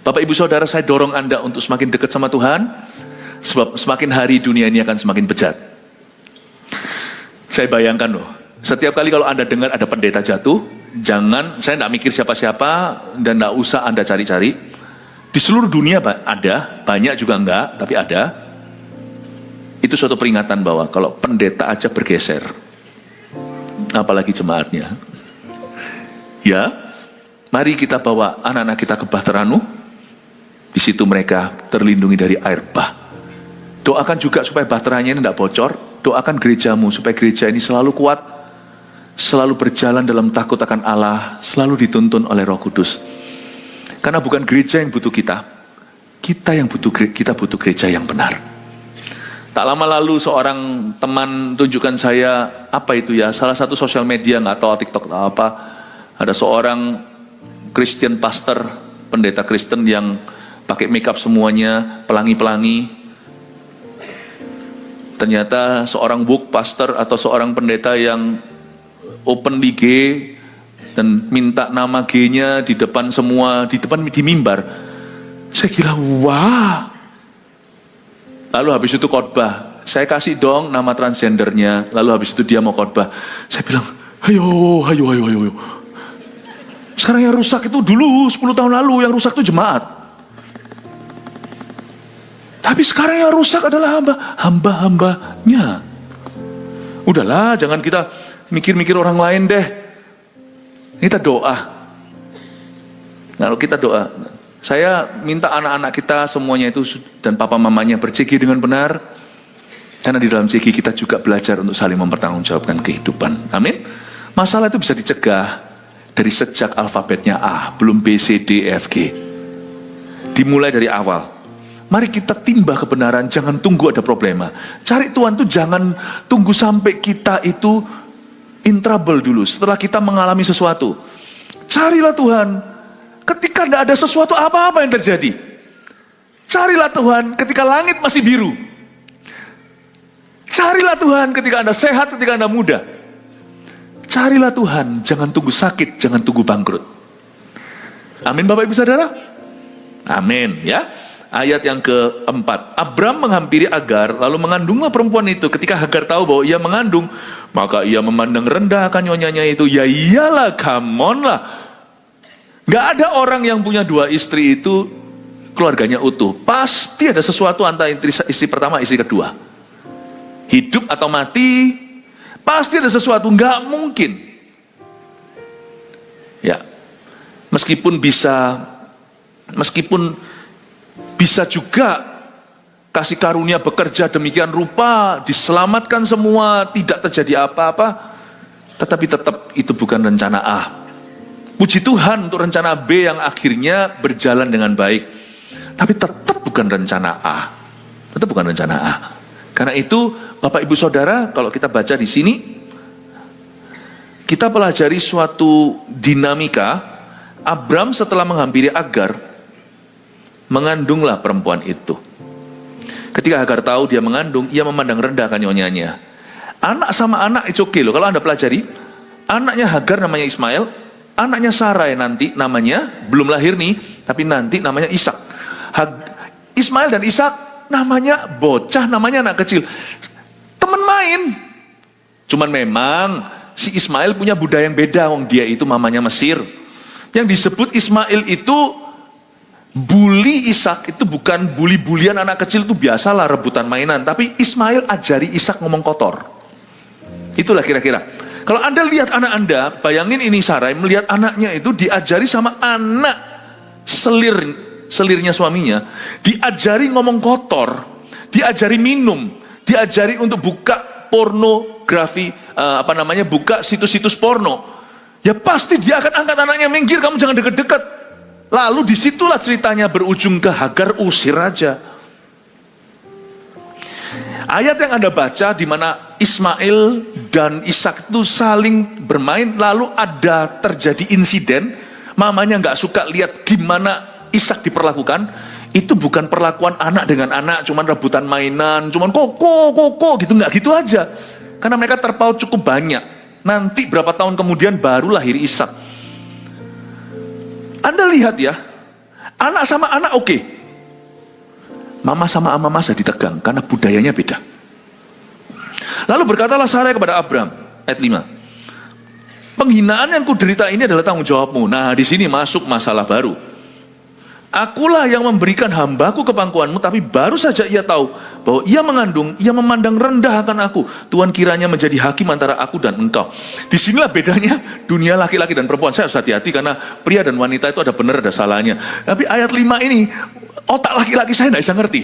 Bapak Ibu Saudara, saya dorong Anda untuk semakin dekat sama Tuhan. Sebab semakin hari dunia ini akan semakin bejat. Saya bayangkan loh, setiap kali kalau Anda dengar ada pendeta jatuh, Jangan, saya tidak mikir siapa-siapa dan tidak usah Anda cari-cari. Di seluruh dunia ada, banyak juga enggak, tapi ada. Itu suatu peringatan bahwa kalau pendeta aja bergeser, apalagi jemaatnya. Ya, mari kita bawa anak-anak kita ke Bahteranu. Di situ mereka terlindungi dari air bah. Doakan juga supaya bahteranya ini tidak bocor. Doakan gerejamu supaya gereja ini selalu kuat, selalu berjalan dalam takut akan Allah, selalu dituntun oleh Roh Kudus. Karena bukan gereja yang butuh kita kita butuh gereja yang benar. Tak lama lalu seorang teman tunjukkan saya, apa itu ya, salah satu sosial media, nggak tahu TikTok atau apa, ada seorang Christian pastor, pendeta Kristen yang pakai makeup semuanya, pelangi-pelangi. Ternyata seorang woke pastor atau seorang pendeta yang openly gay dan minta nama G-nya di depan semua, di mimbar. Saya kira, wah. Lalu habis itu khotbah, saya kasih dong nama transgendernya. Lalu habis itu dia mau khotbah. Saya bilang, ayo. Sekarang yang rusak itu dulu, 10 tahun lalu yang rusak itu jemaat. Tapi sekarang yang rusak adalah hamba-hambanya. Udahlah, jangan kita mikir-mikir orang lain deh. Kita doa. Kalau kita doa, saya minta anak-anak kita semuanya itu dan papa mamanya ber-CG dengan benar. Karena di dalam CG kita juga belajar untuk saling mempertanggungjawabkan kehidupan. Amin. Masalah itu bisa dicegah dari sejak alfabetnya A, belum B, C, D, E, F, G. Dimulai dari awal. Mari kita timbah kebenaran, jangan tunggu ada problema. Cari Tuhan tuh jangan tunggu sampai kita itu in trouble dulu, setelah kita mengalami sesuatu. Carilah Tuhan ketika tidak ada sesuatu apa-apa yang terjadi. Carilah Tuhan ketika langit masih biru. Carilah Tuhan ketika Anda sehat, ketika Anda muda. Carilah Tuhan, jangan tunggu sakit, jangan tunggu bangkrut. Amin Bapak Ibu Saudara? Amin ya. Ayat yang keempat, Abram menghampiri Agar, lalu mengandunglah perempuan itu. Ketika Hagar tahu bahwa ia mengandung, maka ia memandang rendah akan nyonyanya itu. Ya iyalah, come on lah. Gak ada orang yang punya 2 istri itu keluarganya utuh. Pasti ada sesuatu antara istri pertama, istri kedua. Hidup atau mati, pasti ada sesuatu, gak mungkin. Ya, meskipun bisa juga kasih karunia bekerja demikian rupa, diselamatkan semua, tidak terjadi apa-apa, tetapi tetap itu bukan rencana A. Puji Tuhan untuk rencana B yang akhirnya berjalan dengan baik, tapi tetap bukan rencana A. Tetap bukan rencana A. Karena itu Bapak Ibu Saudara, kalau kita baca di sini, kita pelajari suatu dinamika. Abram setelah menghampiri Agar, mengandunglah perempuan itu. Ketika Hagar tahu dia mengandung, ia memandang rendah kan nyonyanya. Anak sama anak itu oke loh. Kalau Anda pelajari, anaknya Hagar namanya Ismail, anaknya Sarai nanti namanya, belum lahir nih, tapi nanti namanya Ishak. Ismail dan Ishak namanya bocah, namanya anak kecil. Teman main. Cuman memang si Ismail punya budaya yang beda, dia itu mamanya Mesir. Yang disebut Ismail itu bully Ishak, itu bukan bully-bulian anak kecil, itu biasalah rebutan mainan. Tapi Ismail ajari Ishak ngomong kotor. Itulah kira-kira. Kalau Anda lihat anak Anda, bayangin ini Sarai melihat anaknya itu diajari sama anak selirnya suaminya, diajari ngomong kotor, diajari minum, diajari untuk buka pornografi, buka situs-situs porno. Ya pasti dia akan angkat anaknya, minggir, kamu jangan deket-deket. Lalu disitulah ceritanya berujung ke Hagar, usir aja. Ayat yang Anda baca di mana Ismail dan Ishak itu saling bermain, lalu ada terjadi insiden, mamanya nggak suka lihat gimana Ishak diperlakukan. Itu bukan perlakuan anak dengan anak, cuman rebutan mainan, cuman koko gitu, nggak gitu aja. Karena mereka terpaut cukup banyak. Nanti berapa tahun kemudian baru lahir Ishak. Anda lihat ya, anak sama anak oke. Mama sama mama saya ditegang karena budayanya beda. Lalu berkatalah Sarai kepada Abram, ayat 5. Penghinaan yang kuderita ini adalah tanggung jawabmu. Nah, di sini masuk masalah baru. Akulah yang memberikan hambaku ke pangkuanmu, tapi baru saja ia tahu bahwa ia mengandung, ia memandang rendah akan aku. Tuhan kiranya menjadi hakim antara aku dan engkau. Disinilah bedanya dunia laki-laki dan perempuan. Saya harus hati-hati karena pria dan wanita itu ada benar ada salahnya. Tapi ayat 5 ini, otak laki-laki saya tidak bisa ngerti.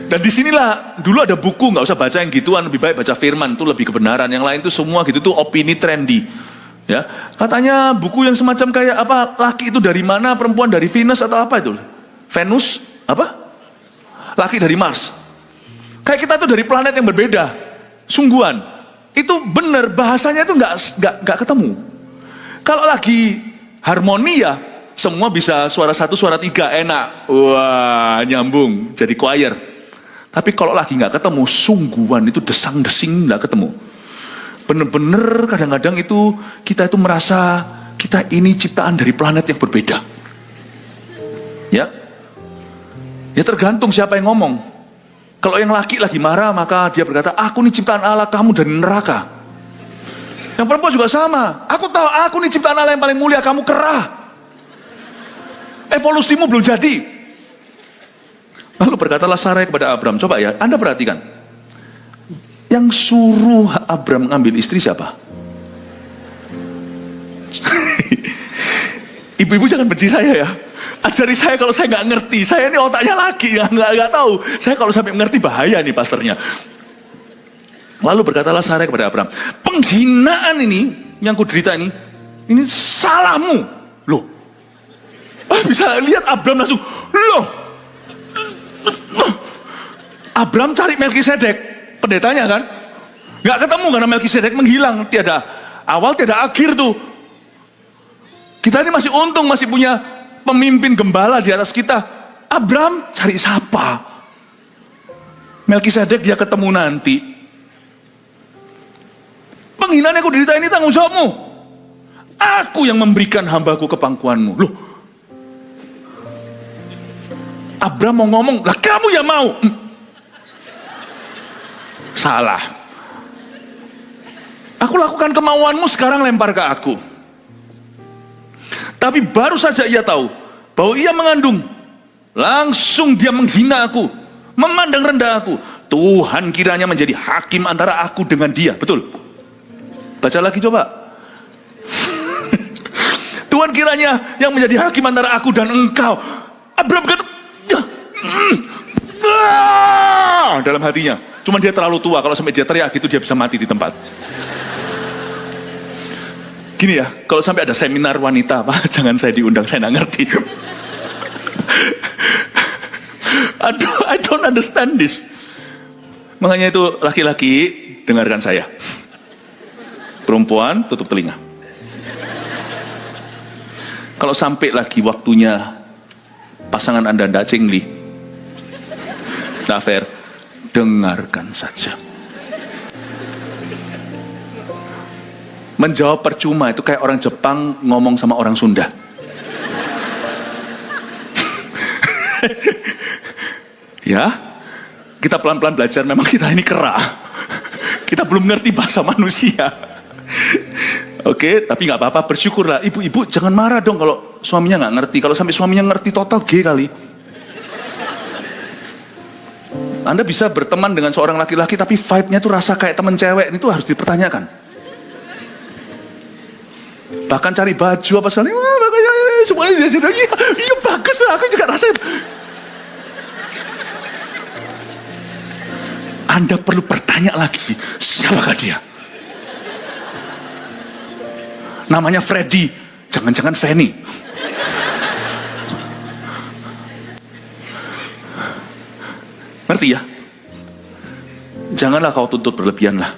Dan disinilah dulu ada buku, nggak usah baca yang gituan, lebih baik baca firman, itu lebih kebenaran. Yang lain itu semua gitu tuh opini trendy. Ya, katanya buku yang semacam kayak apa, laki itu dari mana, perempuan dari Venus atau apa itu? Venus, apa? Laki dari Mars. Kayak kita tuh dari planet yang berbeda. Sungguhan. Itu benar bahasanya itu nggak ketemu. Kalau lagi harmoni ya, semua bisa suara 1, suara 3 enak. Wah, nyambung jadi choir. Tapi kalau lagi nggak ketemu, sungguhan itu desang-desing nggak ketemu. Bener-bener kadang-kadang itu kita itu merasa kita ini ciptaan dari planet yang berbeda. Ya, ya tergantung siapa yang ngomong. Kalau yang laki lagi marah maka dia berkata, aku ini ciptaan Allah, kamu dari neraka. Yang perempuan juga sama. Aku tahu aku ini ciptaan Allah yang paling mulia, kamu kera. Evolusimu belum jadi. Lalu berkatalah Sarai kepada Abram, coba ya, Anda perhatikan. Yang suruh Abram mengambil istri siapa? Ibu-ibu jangan benci saya ya. Ajari saya kalau saya nggak ngerti. Saya ini otaknya lagi, nggak tahu. Saya kalau sampai mengerti bahaya nih pastornya. Lalu berkatalah Sarai kepada Abram, penghinaan ini yang kuderita ini salahmu. Loh, bisa lihat Abram langsung, loh. Abram cari Melkisedek. Pendetanya kan, nggak ketemu karena Melkisedek menghilang, tiada awal tiada akhir tuh. Kita ini masih untung masih punya pemimpin gembala di atas kita. Abram cari siapa? Melkisedek dia ketemu nanti. Penghinaan yang kuderita ini tanggung jawabmu. Aku yang memberikan hambaku ke pangkuanmu. Loh, Abram mau ngomong, lah kamu yang mau. Salah. Aku lakukan kemauanmu, sekarang lempar ke aku. Tapi baru saja ia tahu bahwa ia mengandung. Langsung dia menghina aku, memandang rendah aku. Tuhan kiranya menjadi hakim antara aku dengan dia. Betul? Baca lagi coba. Tuhan kiranya yang menjadi hakim antara aku dan engkau. Abraham berkata, dalam hatinya. Cuman dia terlalu tua, kalau sampai dia teriak gitu dia bisa mati di tempat. Gini ya, kalau sampai ada seminar wanita, Pak, jangan saya diundang, saya nggak ngerti. I don't understand this. Makanya itu laki-laki, dengarkan saya. Perempuan, tutup telinga. Kalau sampai lagi waktunya pasangan Anda ndak cengli, nggak fair, dengarkan saja. Menjawab percuma itu kayak orang Jepang ngomong sama orang Sunda. Ya, kita pelan-pelan belajar, memang kita ini kera. Kita belum ngerti bahasa manusia. Oke, tapi nggak apa-apa, bersyukurlah. Ibu-ibu jangan marah dong kalau suaminya nggak ngerti. Kalau sampai suaminya ngerti total G kali. Anda bisa berteman dengan seorang laki-laki tapi vibe-nya tuh rasa kayak temen cewek, itu harus dipertanyakan. Bahkan cari baju apa sekali, semuanya dia iya bagus lah, aku juga rasa. Anda perlu bertanya lagi, siapakah dia? Namanya Freddy, jangan-jangan Fanny. Ngerti ya? Janganlah kau tuntut berlebihan lah.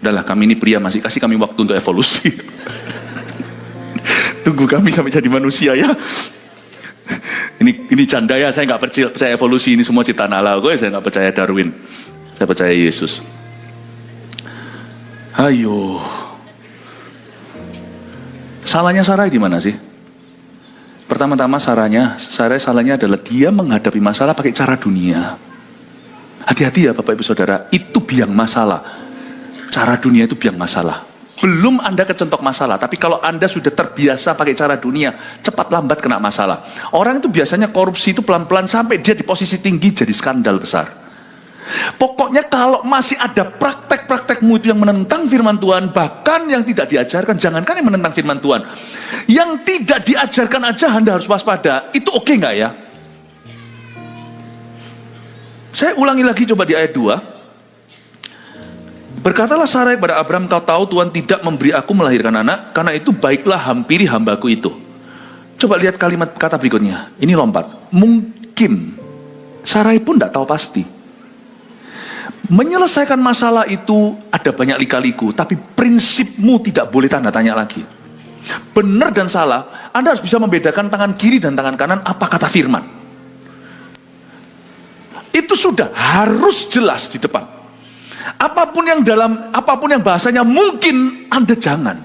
Udahlah, kami ini pria, masih kasih kami waktu untuk evolusi. Tunggu kami sampai jadi manusia ya. Ini canda ya, saya nggak percaya evolusi, ini semua ciptaan Allah. Saya nggak percaya Darwin, saya percaya Yesus. Ayo, salahnya Sarai di mana sih? Pertama-tama salahnya adalah dia menghadapi masalah pakai cara dunia. Hati-hati ya Bapak Ibu Saudara, itu biang masalah. Cara dunia itu biang masalah. belum Anda kecentok masalah. Tapi kalau Anda sudah terbiasa pakai cara dunia, cepat lambat kena masalah. Orang itu biasanya korupsi itu pelan-pelan sampai dia di posisi tinggi jadi skandal besar. Pokoknya kalau masih ada praktek-praktekmu itu yang menentang firman Tuhan, bahkan yang tidak diajarkan, jangankan yang menentang firman Tuhan, yang tidak diajarkan aja Anda harus waspada. Itu oke nggak ya? Saya ulangi lagi coba di ayat 2. Berkatalah Sarai kepada Abraham, kau tahu Tuhan tidak memberi aku melahirkan anak, karena itu baiklah hampiri hambaku itu. Coba lihat kalimat kata berikutnya. Ini lompat. Mungkin. Sarai pun tidak tahu pasti. Menyelesaikan masalah itu ada banyak lika-liku, tapi prinsipmu tidak boleh tanda tanya lagi. Benar dan salah, Anda harus bisa membedakan tangan kiri dan tangan kanan apa kata firman. Itu sudah harus jelas di depan. Apapun yang bahasanya mungkin, Anda jangan.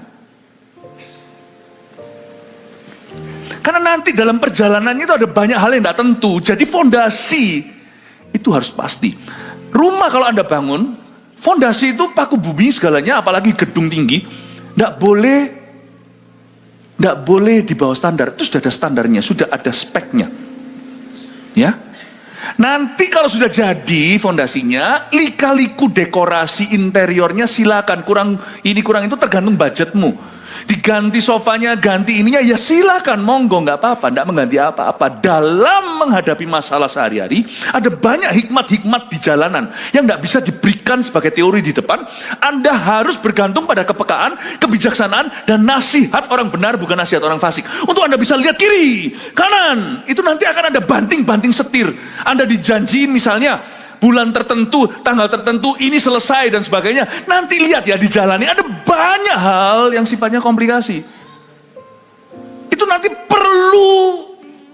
Karena nanti dalam perjalanannya itu ada banyak hal yang tidak tentu. Jadi fondasi itu harus pasti. Rumah kalau Anda bangun, fondasi itu paku bumi segalanya, apalagi gedung tinggi, tidak boleh di bawah standar. Itu sudah ada standarnya, sudah ada speknya. Ya. Nanti kalau sudah jadi fondasinya, lika-liku dekorasi interiornya silakan, kurang itu tergantung budgetmu. Diganti sofanya, ganti ininya, ya silakan, monggo, nggak apa-apa, nggak mengganti apa-apa. Dalam menghadapi masalah sehari-hari, ada banyak hikmat-hikmat di jalanan yang nggak bisa diberikan sebagai teori di depan. Anda harus bergantung pada kepekaan, kebijaksanaan, dan nasihat orang benar, bukan nasihat orang fasik. Untuk Anda bisa lihat kiri, kanan, itu nanti akan ada banting-banting setir. Anda dijanjiin misalnya bulan tertentu, tanggal tertentu, ini selesai dan sebagainya. Nanti lihat ya di jalan ini ada banyak hal yang sifatnya komplikasi. Itu nanti perlu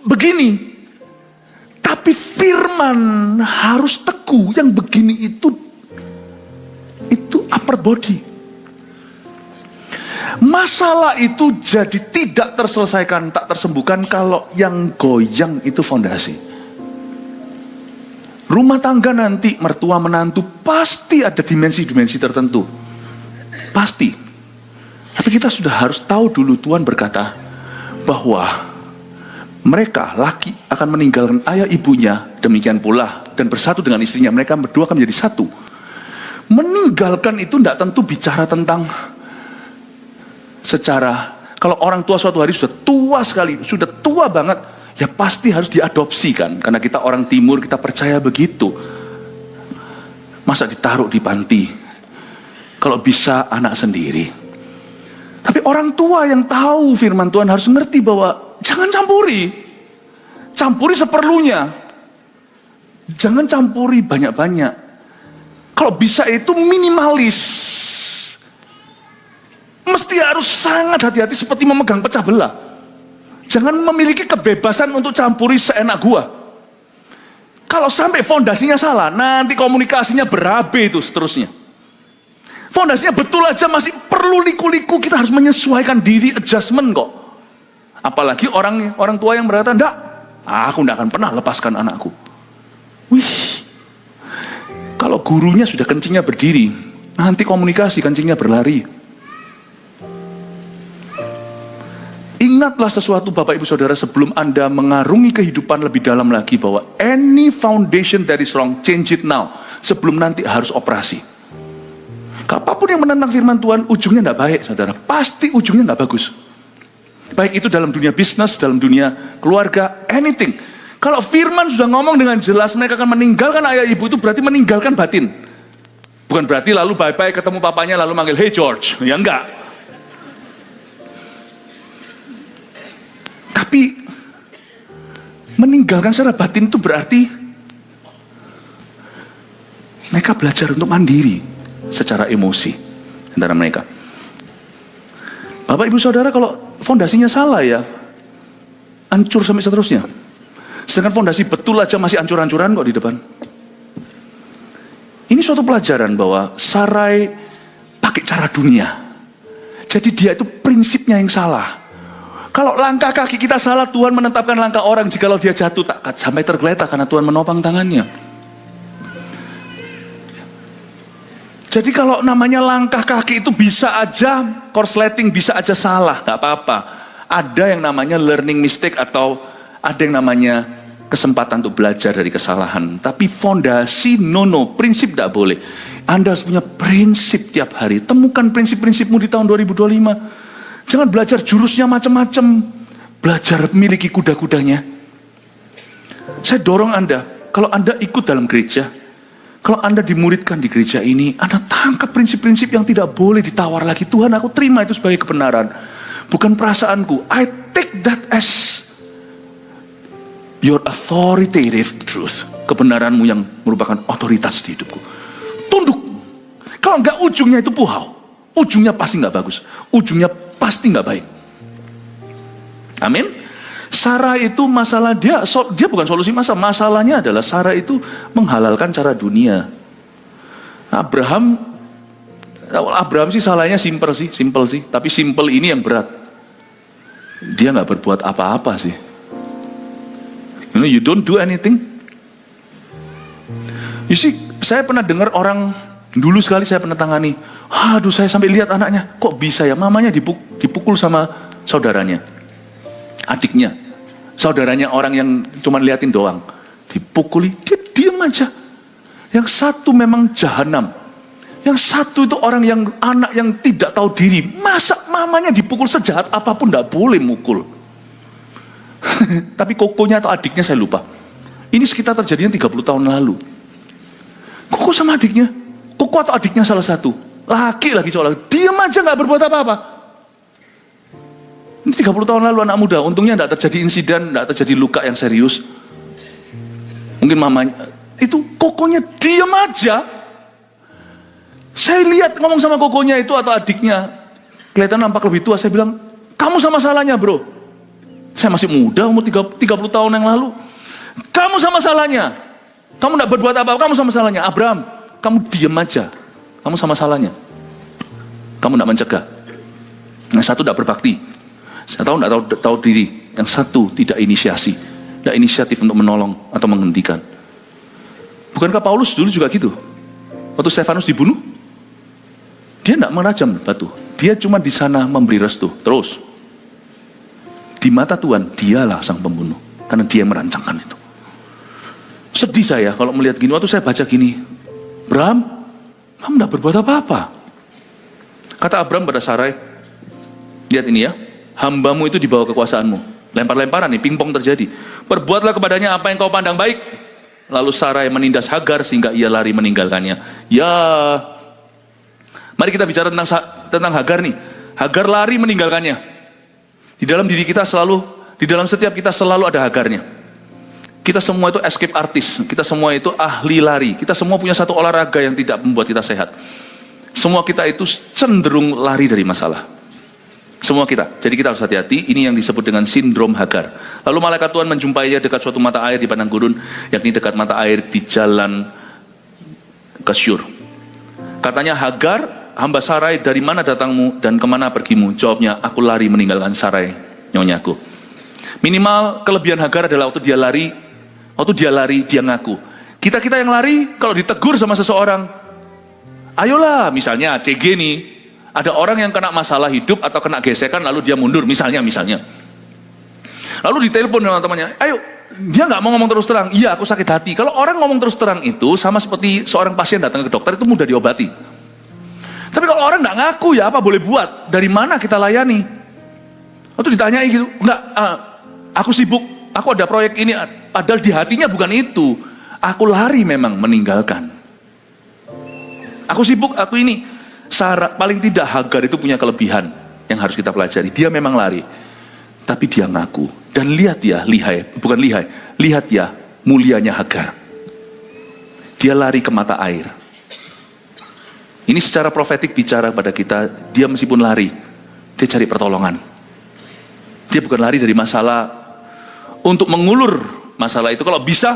begini. Tapi firman harus teguh. Yang begini itu upper body. Masalah itu jadi tidak terselesaikan, tak tersembuhkan kalau yang goyang itu fondasi. Rumah tangga nanti, mertua menantu, pasti ada dimensi-dimensi tertentu. Pasti. Tapi kita sudah harus tahu dulu, Tuhan berkata bahwa mereka, laki akan meninggalkan ayah ibunya, demikian pula, dan bersatu dengan istrinya, mereka berdua akan menjadi satu. Meninggalkan itu tidak tentu bicara tentang secara, kalau orang tua suatu hari sudah tua sekali, sudah tua banget, ya pasti harus diadopsi kan, karena kita orang timur, kita percaya begitu. Masa ditaruh di panti, kalau bisa anak sendiri. Tapi orang tua yang tahu firman Tuhan harus ngerti bahwa jangan campuri seperlunya, jangan campuri banyak-banyak. Kalau bisa itu minimalis, mesti harus sangat hati-hati seperti memegang pecah belah. Jangan memiliki kebebasan untuk campuri seenak gua. Kalau sampai fondasinya salah, nanti komunikasinya berabe itu seterusnya. Fondasinya betul aja masih perlu liku-liku, kita harus menyesuaikan diri, adjustment kok. Apalagi orang tua yang berkata, enggak, aku enggak akan pernah lepaskan anakku. Wih, kalau gurunya sudah kencingnya berdiri, nanti komunikasi kencingnya berlari. Ingatlah sesuatu Bapak Ibu Saudara sebelum Anda mengarungi kehidupan lebih dalam lagi, bahwa any foundation that is wrong, change it now. Sebelum nanti harus operasi. Apapun yang menentang firman Tuhan, ujungnya tidak baik, saudara. Pasti ujungnya tidak bagus. Baik itu dalam dunia bisnis, dalam dunia keluarga, anything. Kalau firman sudah ngomong dengan jelas, mereka akan meninggalkan ayah ibu, itu berarti meninggalkan batin. Bukan berarti lalu bye-bye ketemu papanya lalu manggil, hey George. Ya enggak. Tapi meninggalkan secara batin itu berarti mereka belajar untuk mandiri secara emosi antara mereka. Bapak Ibu Saudara, kalau fondasinya salah ya hancur sampai seterusnya. Sedangkan fondasi betul aja masih hancur-hancuran kok di depan. Ini suatu pelajaran bahwa Sarai pakai cara dunia. Jadi dia itu prinsipnya yang salah. Kalau langkah kaki kita salah, Tuhan menetapkan langkah orang. Jikalau dia jatuh, tak sampai tergeletak karena Tuhan menopang tangannya. Jadi kalau namanya langkah kaki itu bisa aja korsleting, bisa aja salah, nggak apa-apa. Ada yang namanya learning mistake atau ada yang namanya kesempatan untuk belajar dari kesalahan. Tapi fondasi prinsip tidak boleh. Anda harus punya prinsip tiap hari. Temukan prinsip-prinsipmu di tahun 2025. Jangan belajar jurusnya macam-macam. Belajar miliki kuda-kudanya. Saya dorong Anda, kalau Anda ikut dalam gereja, kalau Anda dimuridkan di gereja ini, Anda tangkap prinsip-prinsip yang tidak boleh ditawar lagi. Tuhan, aku terima itu sebagai kebenaran. Bukan perasaanku. I take that as your authoritative truth. Kebenaranmu yang merupakan otoritas di hidupku. Tunduk. Kalau enggak, ujungnya itu puhau. Ujungnya pasti enggak bagus. Ujungnya pasti enggak baik. Amin. Sarah itu masalah dia bukan solusi masalah. Masalahnya adalah Sarah itu menghalalkan cara dunia. Abraham sih salahnya simple sih. Tapi simple ini yang berat. Dia nggak berbuat apa-apa sih. You don't do anything. You see, saya pernah dengar orang dulu sekali saya pernah tangani. Aduh, saya sampai lihat anaknya, kok bisa ya? Mamanya dipukul sama saudaranya, adiknya, saudaranya orang yang cuma liatin doang, dipukuli, dia diam aja. Yang satu memang jahanam. Yang satu itu orang yang anak yang tidak tahu diri. Masa mamanya dipukul sejahat apapun tidak boleh mukul. Tapi kokonya atau adiknya saya lupa. Ini sekitar terjadinya 30 tahun lalu. Koko sama adiknya. Koko atau adiknya salah satu. Laki lagi cowok lagi. Diam aja gak berbuat apa-apa. Ini 30 tahun lalu anak muda. Untungnya tidak terjadi insiden, tidak terjadi luka yang serius. Mungkin mamanya. Itu kokonya diam aja. Saya lihat ngomong sama kokonya itu atau adiknya. Kelihatan nampak lebih tua. Saya bilang, kamu sama salahnya bro. Saya masih muda, umur 30 tahun yang lalu. Kamu sama salahnya. Kamu tidak berbuat apa-apa, kamu sama salahnya. Abraham, kamu diam aja. Kamu sama salahnya. Kamu tidak mencegah. Yang satu tidak berbakti. Saya tidak tahu diri. Yang satu tidak inisiasi. Tidak inisiatif untuk menolong atau menghentikan. Bukankah Paulus dulu juga gitu? Waktu Stefanus dibunuh, dia tidak menajam batu. Dia cuma di sana memberi restu. Terus. Di mata Tuhan, dialah sang pembunuh. Karena dia yang merancangkan itu. Sedih saya kalau melihat gini. Waktu saya baca gini. Abraham, kamu tidak berbuat apa-apa. Kata Abraham pada Sarai, lihat ini ya. Hambamu itu di bawah kekuasaanmu. Lempar-lemparan nih, pingpong terjadi. Perbuatlah kepadanya apa yang kau pandang baik. Lalu Sarai menindas Hagar sehingga ia lari meninggalkannya. Ya, mari kita bicara tentang Hagar nih. Hagar lari meninggalkannya. Di dalam diri kita selalu, di dalam setiap kita selalu ada Hagarnya. Kita semua itu escape artist, kita semua itu ahli lari. Kita semua punya satu olahraga yang tidak membuat kita sehat. Semua kita itu cenderung lari dari masalah. Semua kita. Jadi kita harus hati-hati. Ini yang disebut dengan sindrom Hagar. Lalu malaikat Tuhan menjumpainya dekat suatu mata air di padang gurun, yakni dekat mata air di jalan ke Syur. Katanya, Hagar, hamba Sarai, dari mana datangmu dan kemana pergimu? Jawabnya, aku lari meninggalkan Sarai, nyonyaku. Minimal kelebihan Hagar adalah waktu dia lari, dia ngaku. Kita yang lari, kalau ditegur sama seseorang, ayolah, misalnya CG nih, ada orang yang kena masalah hidup atau kena gesekan lalu dia mundur, misalnya. Lalu ditelepon sama temannya, ayo, dia nggak mau ngomong terus terang, iya aku sakit hati. Kalau orang ngomong terus terang itu sama seperti seorang pasien datang ke dokter, itu mudah diobati. Tapi kalau orang nggak ngaku, ya apa boleh buat? Dari mana kita layani? Atau ditanyai gitu, enggak, aku sibuk, aku ada proyek ini, padahal di hatinya bukan itu. Aku lari memang meninggalkan. Aku sibuk, aku ini. Sarah, paling tidak Hagar itu punya kelebihan yang harus kita pelajari. Dia memang lari, tapi dia ngaku. Dan lihat ya, lihat ya mulianya Hagar. Dia lari ke mata air. Ini secara profetik bicara pada kita, dia meskipun lari, dia cari pertolongan. Dia bukan lari dari masalah untuk mengulur masalah itu. Kalau bisa,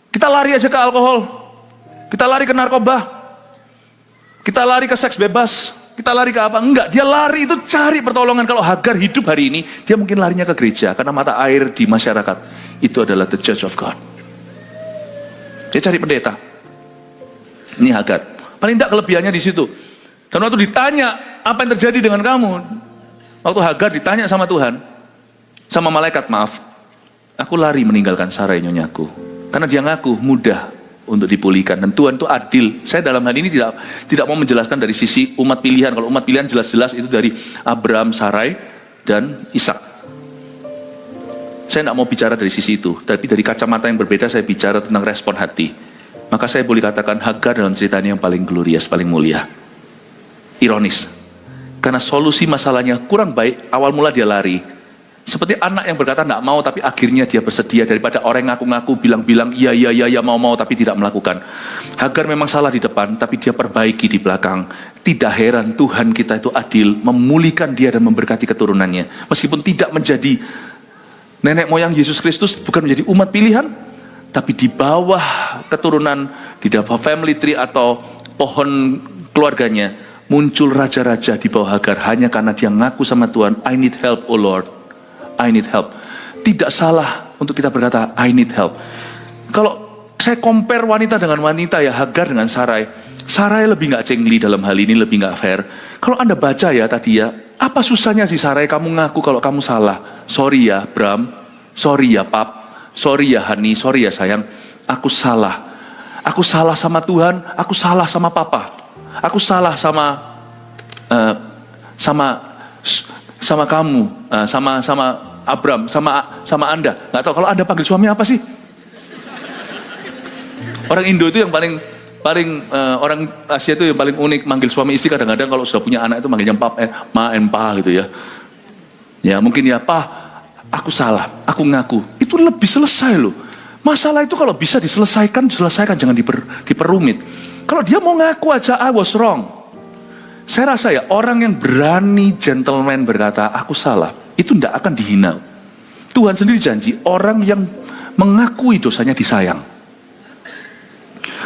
kita lari aja ke alkohol, kita lari ke narkoba, kita lari ke seks bebas, kita lari ke apa? Enggak, dia lari itu cari pertolongan. Kalau Hagar hidup hari ini, dia mungkin larinya ke gereja, karena mata air di masyarakat itu adalah the church of God. Dia cari pendeta. Ini Hagar. Paling tidak kelebihannya di situ. Dan waktu ditanya, apa yang terjadi dengan kamu? Waktu Hagar ditanya sama Tuhan, sama malaikat, maaf, aku lari meninggalkan Sarai nyonyaku. Karena dia ngaku mudah untuk dipulihkan. Dan Tuhan itu adil. Saya dalam hal ini tidak mau menjelaskan dari sisi umat pilihan. Kalau umat pilihan jelas-jelas itu dari Abraham, Sarai, dan Ishak. Saya tidak mau bicara dari sisi itu. Tapi dari kacamata yang berbeda saya bicara tentang respon hati. Maka saya boleh katakan Hagar dalam ceritanya yang paling glorious, paling mulia. Ironis. Karena solusi masalahnya kurang baik, awal mula dia lari. Seperti anak yang berkata tidak mau tapi akhirnya dia bersedia, daripada orang yang ngaku-ngaku bilang-bilang iya mau tapi tidak melakukan. Hagar memang salah di depan tapi dia perbaiki di belakang. Tidak heran Tuhan kita itu adil, memulihkan dia dan memberkati keturunannya. Meskipun tidak menjadi nenek moyang Yesus Kristus, bukan menjadi umat pilihan, tapi di bawah keturunan, di bawah family tree atau pohon keluarganya, muncul raja-raja di bawah Hagar hanya karena dia ngaku sama Tuhan, I need help, oh Lord, I need help. Tidak salah untuk kita berkata, I need help. Kalau saya compare wanita dengan wanita ya, Hagar dengan Sarai, Sarai lebih gak cengli dalam hal ini, lebih gak fair. Kalau Anda baca ya tadi ya, apa susahnya sih Sarai kamu ngaku kalau kamu salah? Sorry ya Bram, sorry ya Pap, sorry ya Hani, sorry ya sayang, aku salah. Aku salah sama Tuhan, aku salah sama Papa. Aku salah sama kamu, sama Abram, sama Anda. Nggak tahu kalau Anda panggil suami apa sih? Orang Indo itu yang paling orang Asia itu yang paling unik, manggil suami istri kadang-kadang kalau sudah punya anak itu manggilnya pap, ma and pa gitu ya. Ya mungkin ya pa, aku salah, aku ngaku. Itu lebih selesai loh. Masalah itu kalau bisa diselesaikan, jangan diperumit. Kalau dia mau ngaku aja, I was wrong. Saya rasa ya, orang yang berani gentleman berkata, aku salah, itu tidak akan dihina. Tuhan sendiri janji, orang yang mengakui dosanya disayang.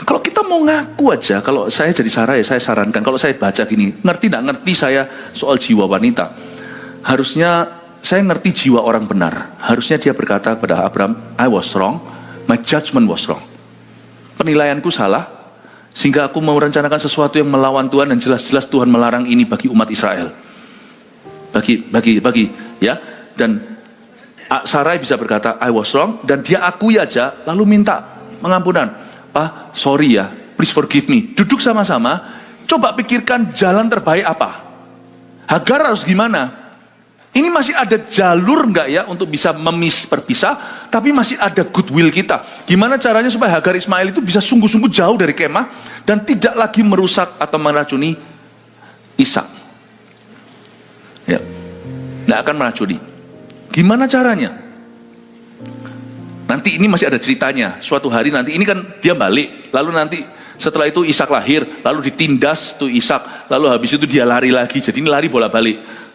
Kalau kita mau ngaku aja, kalau saya jadi Sarah ya, saya sarankan, kalau saya baca gini, ngerti tidak ngerti saya soal jiwa wanita. Harusnya saya ngerti jiwa orang benar. Harusnya dia berkata kepada Abraham, I was wrong, my judgment was wrong. Penilaianku salah, sehingga aku mau merencanakan sesuatu yang melawan Tuhan dan jelas-jelas Tuhan melarang ini bagi umat Israel. Bagi ya. Dan Sarai bisa berkata I was wrong dan dia akui aja lalu minta pengampunan. Pak, sorry ya, please forgive me. Duduk sama-sama, coba pikirkan jalan terbaik apa. Hagar harus gimana? Ini masih ada jalur enggak ya untuk bisa berpisah, tapi masih ada goodwill kita. Gimana caranya supaya Hagar Ismail itu bisa sungguh-sungguh jauh dari kemah dan tidak lagi merusak atau meracuni Ishak. Ya, tidak akan meracuni. Gimana caranya? Nanti ini masih ada ceritanya. Suatu hari nanti ini kan dia balik, lalu nanti setelah itu Ishak lahir, lalu ditindas tuh Ishak, lalu habis itu dia lari lagi. Jadi ini lari bolak-balik.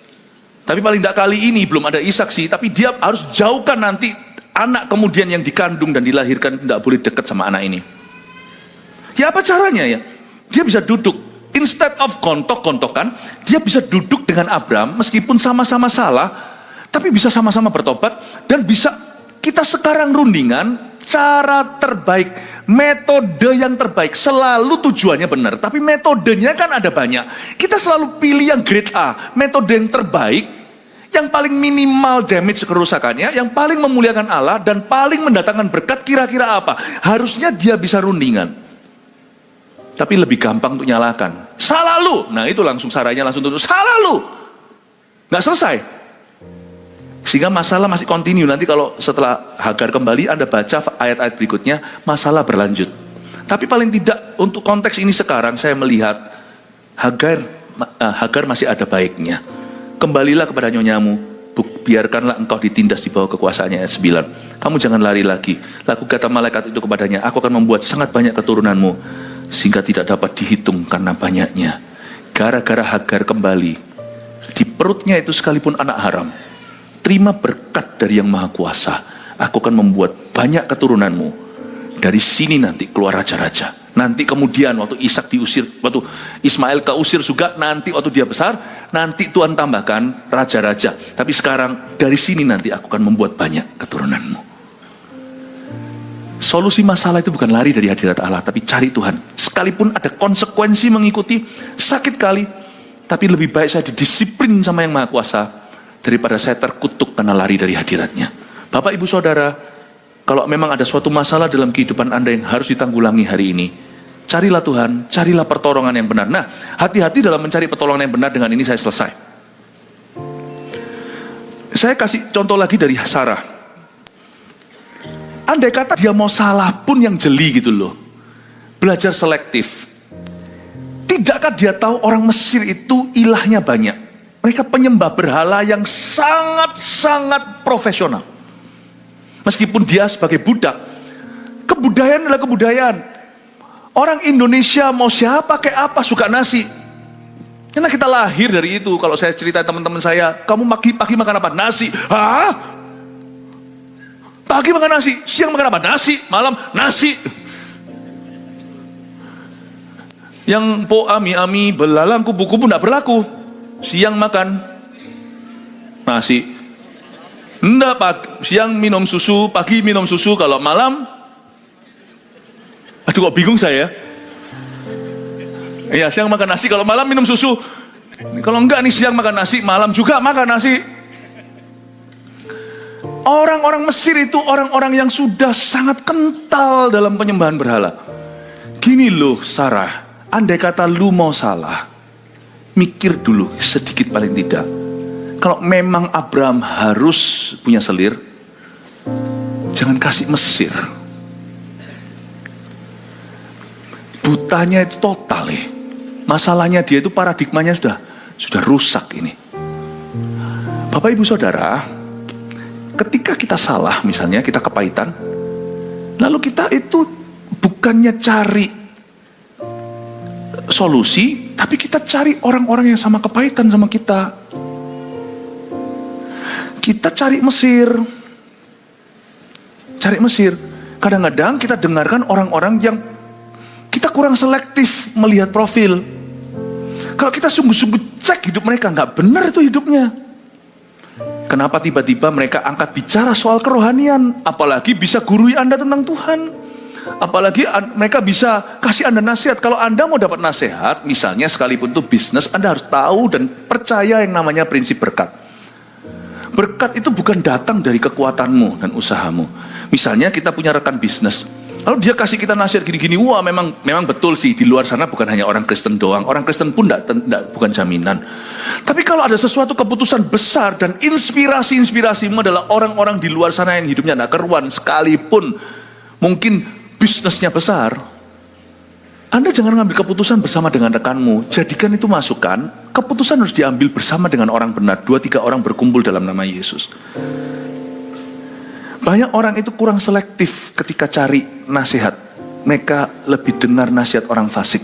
Tapi paling tidak kali ini belum ada Ishak sih, tapi dia harus jauhkan nanti anak kemudian yang dikandung dan dilahirkan tidak boleh dekat sama anak ini. Ya apa caranya ya? Dia bisa duduk, instead of gontok-gontokan, dia bisa duduk dengan Abraham meskipun sama-sama salah, tapi bisa sama-sama bertobat dan bisa kita sekarang rundingan cara terbaik, metode yang terbaik. Selalu tujuannya benar, tapi metodenya kan ada banyak. Kita selalu pilih yang grade A, metode yang terbaik, yang paling minimal damage kerusakannya, yang paling memuliakan Allah dan paling mendatangkan berkat. Kira-kira apa? Harusnya dia bisa rundingan. Tapi lebih gampang untuk nyalakan. Salah lu. Nah itu langsung Sarainya langsung tutup. Salah lu. Nggak selesai. Sehingga masalah masih continue. Nanti kalau setelah Hagar kembali, Anda baca ayat-ayat berikutnya, masalah berlanjut. Tapi paling tidak untuk konteks ini sekarang, saya melihat Hagar masih ada baiknya. Kembalilah kepada nyonyamu, biarkanlah engkau ditindas di bawah kekuasaannya. Ayat 9. Kamu jangan lari lagi. Lalu kata malaikat itu kepadanya, aku akan membuat sangat banyak keturunanmu, sehingga tidak dapat dihitung karena banyaknya. Gara-gara Hagar kembali, di perutnya itu sekalipun anak haram, terima berkat dari yang maha kuasa. Aku akan membuat banyak keturunanmu. Dari sini nanti keluar raja-raja. Nanti kemudian waktu Ishak diusir, waktu Ismail keusir juga, nanti waktu dia besar, nanti Tuhan tambahkan raja-raja. Tapi sekarang dari sini nanti aku akan membuat banyak keturunanmu. Solusi masalah itu bukan lari dari hadirat Allah, tapi cari Tuhan. Sekalipun ada konsekuensi mengikuti, sakit kali, tapi lebih baik saya didisiplin sama Yang Maha Kuasa daripada saya terkutuk karena lari dari hadiratnya. Bapak, Ibu, Saudara, kalau memang ada suatu masalah dalam kehidupan Anda yang harus ditanggulangi hari ini, carilah Tuhan, carilah pertolongan yang benar. Nah, hati-hati dalam mencari pertolongan yang benar. Dengan ini saya selesai. Saya kasih contoh lagi dari Sarah. Andai kata dia mau salah pun yang jeli gitu loh. Belajar selektif. Tidakkah dia tahu orang Mesir itu ilahnya banyak? Mereka penyembah berhala yang sangat-sangat profesional. Meskipun dia sebagai budak, kebudayaan adalah kebudayaan. Orang Indonesia mau siapa kayak apa suka nasi. Karena kita lahir dari itu. Kalau saya cerita teman-teman saya, kamu pagi makan apa? Nasi. Hah? Pagi makan nasi, siang makan apa? Nasi, malam nasi. Yang po ami belalang kupu-kupu tidak berlaku. Siang makan nasi. Enggak, siang minum susu, pagi minum susu, kalau malam, aduh kok bingung saya. Iya, siang makan nasi, kalau malam minum susu. Kalau enggak nih, siang makan nasi, malam juga makan nasi. Orang-orang Mesir itu orang-orang yang sudah sangat kental dalam penyembahan berhala. Gini loh Sarah, andai kata lu mau salah, mikir dulu sedikit paling tidak. Kalau memang Abraham harus punya selir, jangan kasih Mesir. Butanya itu total ya. Masalahnya dia itu paradigmanya sudah rusak ini. Bapak, Ibu, Saudara, ketika kita salah, misalnya kita kepahitan, lalu kita itu bukannya cari solusi, tapi kita cari orang-orang yang sama kepahitan sama kita. Kita cari Mesir. Kadang-kadang kita dengarkan orang-orang yang kita kurang selektif melihat profil. Kalau kita sungguh-sungguh cek hidup mereka, nggak benar itu hidupnya. Kenapa tiba-tiba mereka angkat bicara soal kerohanian? Apalagi bisa gurui Anda tentang Tuhan. Apalagi mereka bisa kasih Anda nasihat. Kalau Anda mau dapat nasihat, misalnya sekalipun itu bisnis, Anda harus tahu dan percaya yang namanya prinsip berkat. Berkat itu bukan datang dari kekuatanmu dan usahamu. Misalnya kita punya rekan bisnis, lalu dia kasih kita nasihat gini-gini, wah memang betul sih, di luar sana bukan hanya orang Kristen doang. Orang Kristen pun bukan jaminan. Tapi kalau ada sesuatu keputusan besar dan inspirasimu adalah orang-orang di luar sana yang hidupnya tidak keruan, sekalipun mungkin bisnisnya besar, Anda jangan ngambil keputusan bersama dengan rekanmu. Jadikan itu masukan. Keputusan harus diambil bersama dengan orang benar. 2-3 orang berkumpul dalam nama Yesus. Banyak orang itu kurang selektif ketika cari nasihat. Mereka lebih dengar nasihat orang fasik.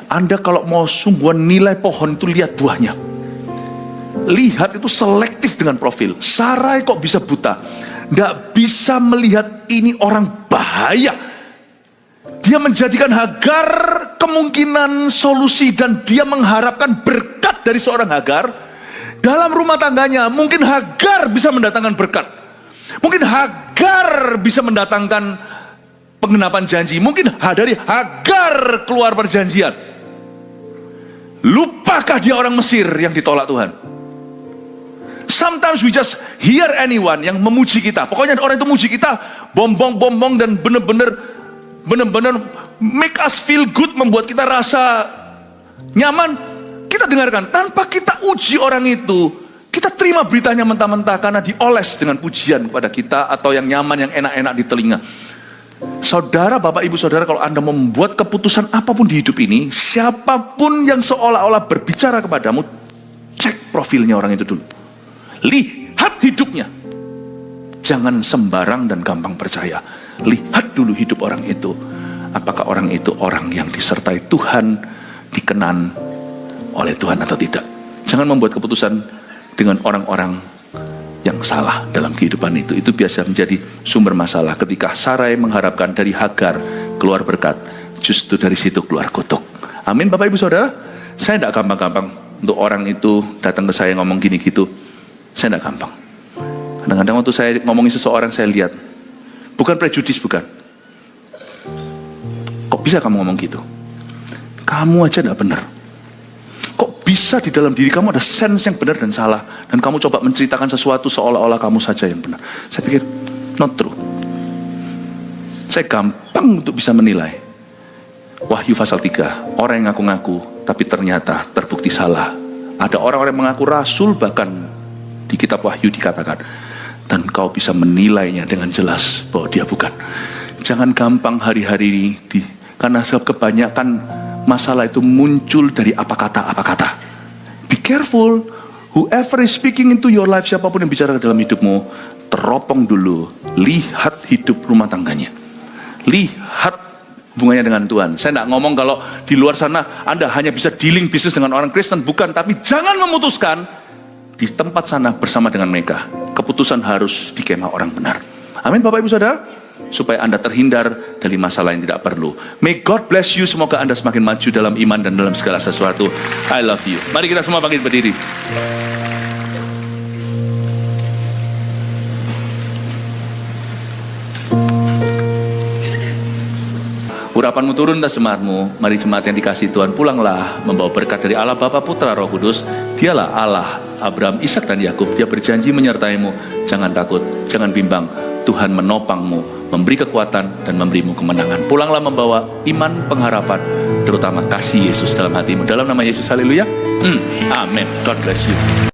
Anda kalau mau sungguhan nilai pohon itu lihat buahnya. Lihat itu selektif dengan profil. Sarai kok bisa buta? Nggak bisa melihat ini orang bahaya. Dia menjadikan Hagar kemungkinan solusi dan dia mengharapkan berkat dari seorang Hagar. Dalam rumah tangganya mungkin Hagar bisa mendatangkan berkat. Mungkin Hagar bisa mendatangkan penggenapan janji. Mungkin dari Hagar keluar perjanjian. Lupakah dia orang Mesir yang ditolak Tuhan? Sometimes we just hear anyone yang memuji kita. Pokoknya orang itu muji kita, bombong dan benar-benar make us feel good, membuat kita rasa nyaman. Kita dengarkan tanpa kita uji orang itu. Kita terima beritanya mentah-mentah karena dioles dengan pujian kepada kita atau yang nyaman, yang enak-enak di telinga. Saudara, Bapak, Ibu, Saudara, kalau Anda membuat keputusan apapun di hidup ini, siapapun yang seolah-olah berbicara kepadamu, cek profilnya orang itu dulu. Lihat hidupnya. Jangan sembarang dan gampang percaya. Lihat dulu hidup orang itu. Apakah orang itu orang yang disertai Tuhan, dikenan oleh Tuhan atau tidak. Jangan membuat keputusan dengan orang-orang yang salah dalam kehidupan itu. Itu biasa menjadi sumber masalah. Ketika Sarai mengharapkan dari Hagar keluar berkat, justru dari situ keluar kutuk. Amin, Bapak, Ibu, Saudara. Saya tidak gampang-gampang untuk orang itu datang ke saya ngomong gini gitu. Saya tidak gampang. Kadang-kadang waktu saya ngomongin seseorang, saya lihat, bukan prejudis, bukan. Kok bisa kamu ngomong gitu? Kamu aja tidak benar. Kok bisa di dalam diri kamu ada sense yang benar dan salah, dan kamu coba menceritakan sesuatu seolah-olah kamu saja yang benar? Saya pikir, not true. Saya gampang untuk bisa menilai. Wahyu pasal 3, orang yang ngaku-ngaku tapi ternyata terbukti salah. Ada orang-orang yang mengaku rasul, bahkan di kitab Wahyu dikatakan, dan kau bisa menilainya dengan jelas bahwa dia bukan. Jangan gampang hari-hari ini, karena sebab kebanyakan masalah itu muncul dari apa kata. Be careful, whoever is speaking into your life, siapapun yang bicara ke dalam hidupmu, teropong dulu, lihat hidup rumah tangganya. Lihat hubungannya dengan Tuhan. Saya tidak ngomong kalau di luar sana Anda hanya bisa dealing bisnis dengan orang Kristen, bukan. Tapi jangan memutuskan di tempat sana bersama dengan mereka. Keputusan harus di kemah orang benar. Amin Bapak Ibu Saudara. Supaya Anda terhindar dari masalah yang tidak perlu. May God bless you. Semoga Anda semakin maju dalam iman dan dalam segala sesuatu. I love you. Mari kita semua bangkit berdiri. Urapanmu turun atas jemaatmu. Mari jemaat yang dikasihi Tuhan, pulanglah membawa berkat dari Allah Bapa, Putra, Roh Kudus. Dialah Allah Abraham, Ishak dan Yakub. Dia berjanji menyertaimu. Jangan takut, jangan bimbang. Tuhan menopangmu, memberi kekuatan dan memberimu kemenangan. Pulanglah membawa iman, pengharapan, terutama kasih Yesus dalam hatimu. Dalam nama Yesus, haleluya. Amin. God bless you.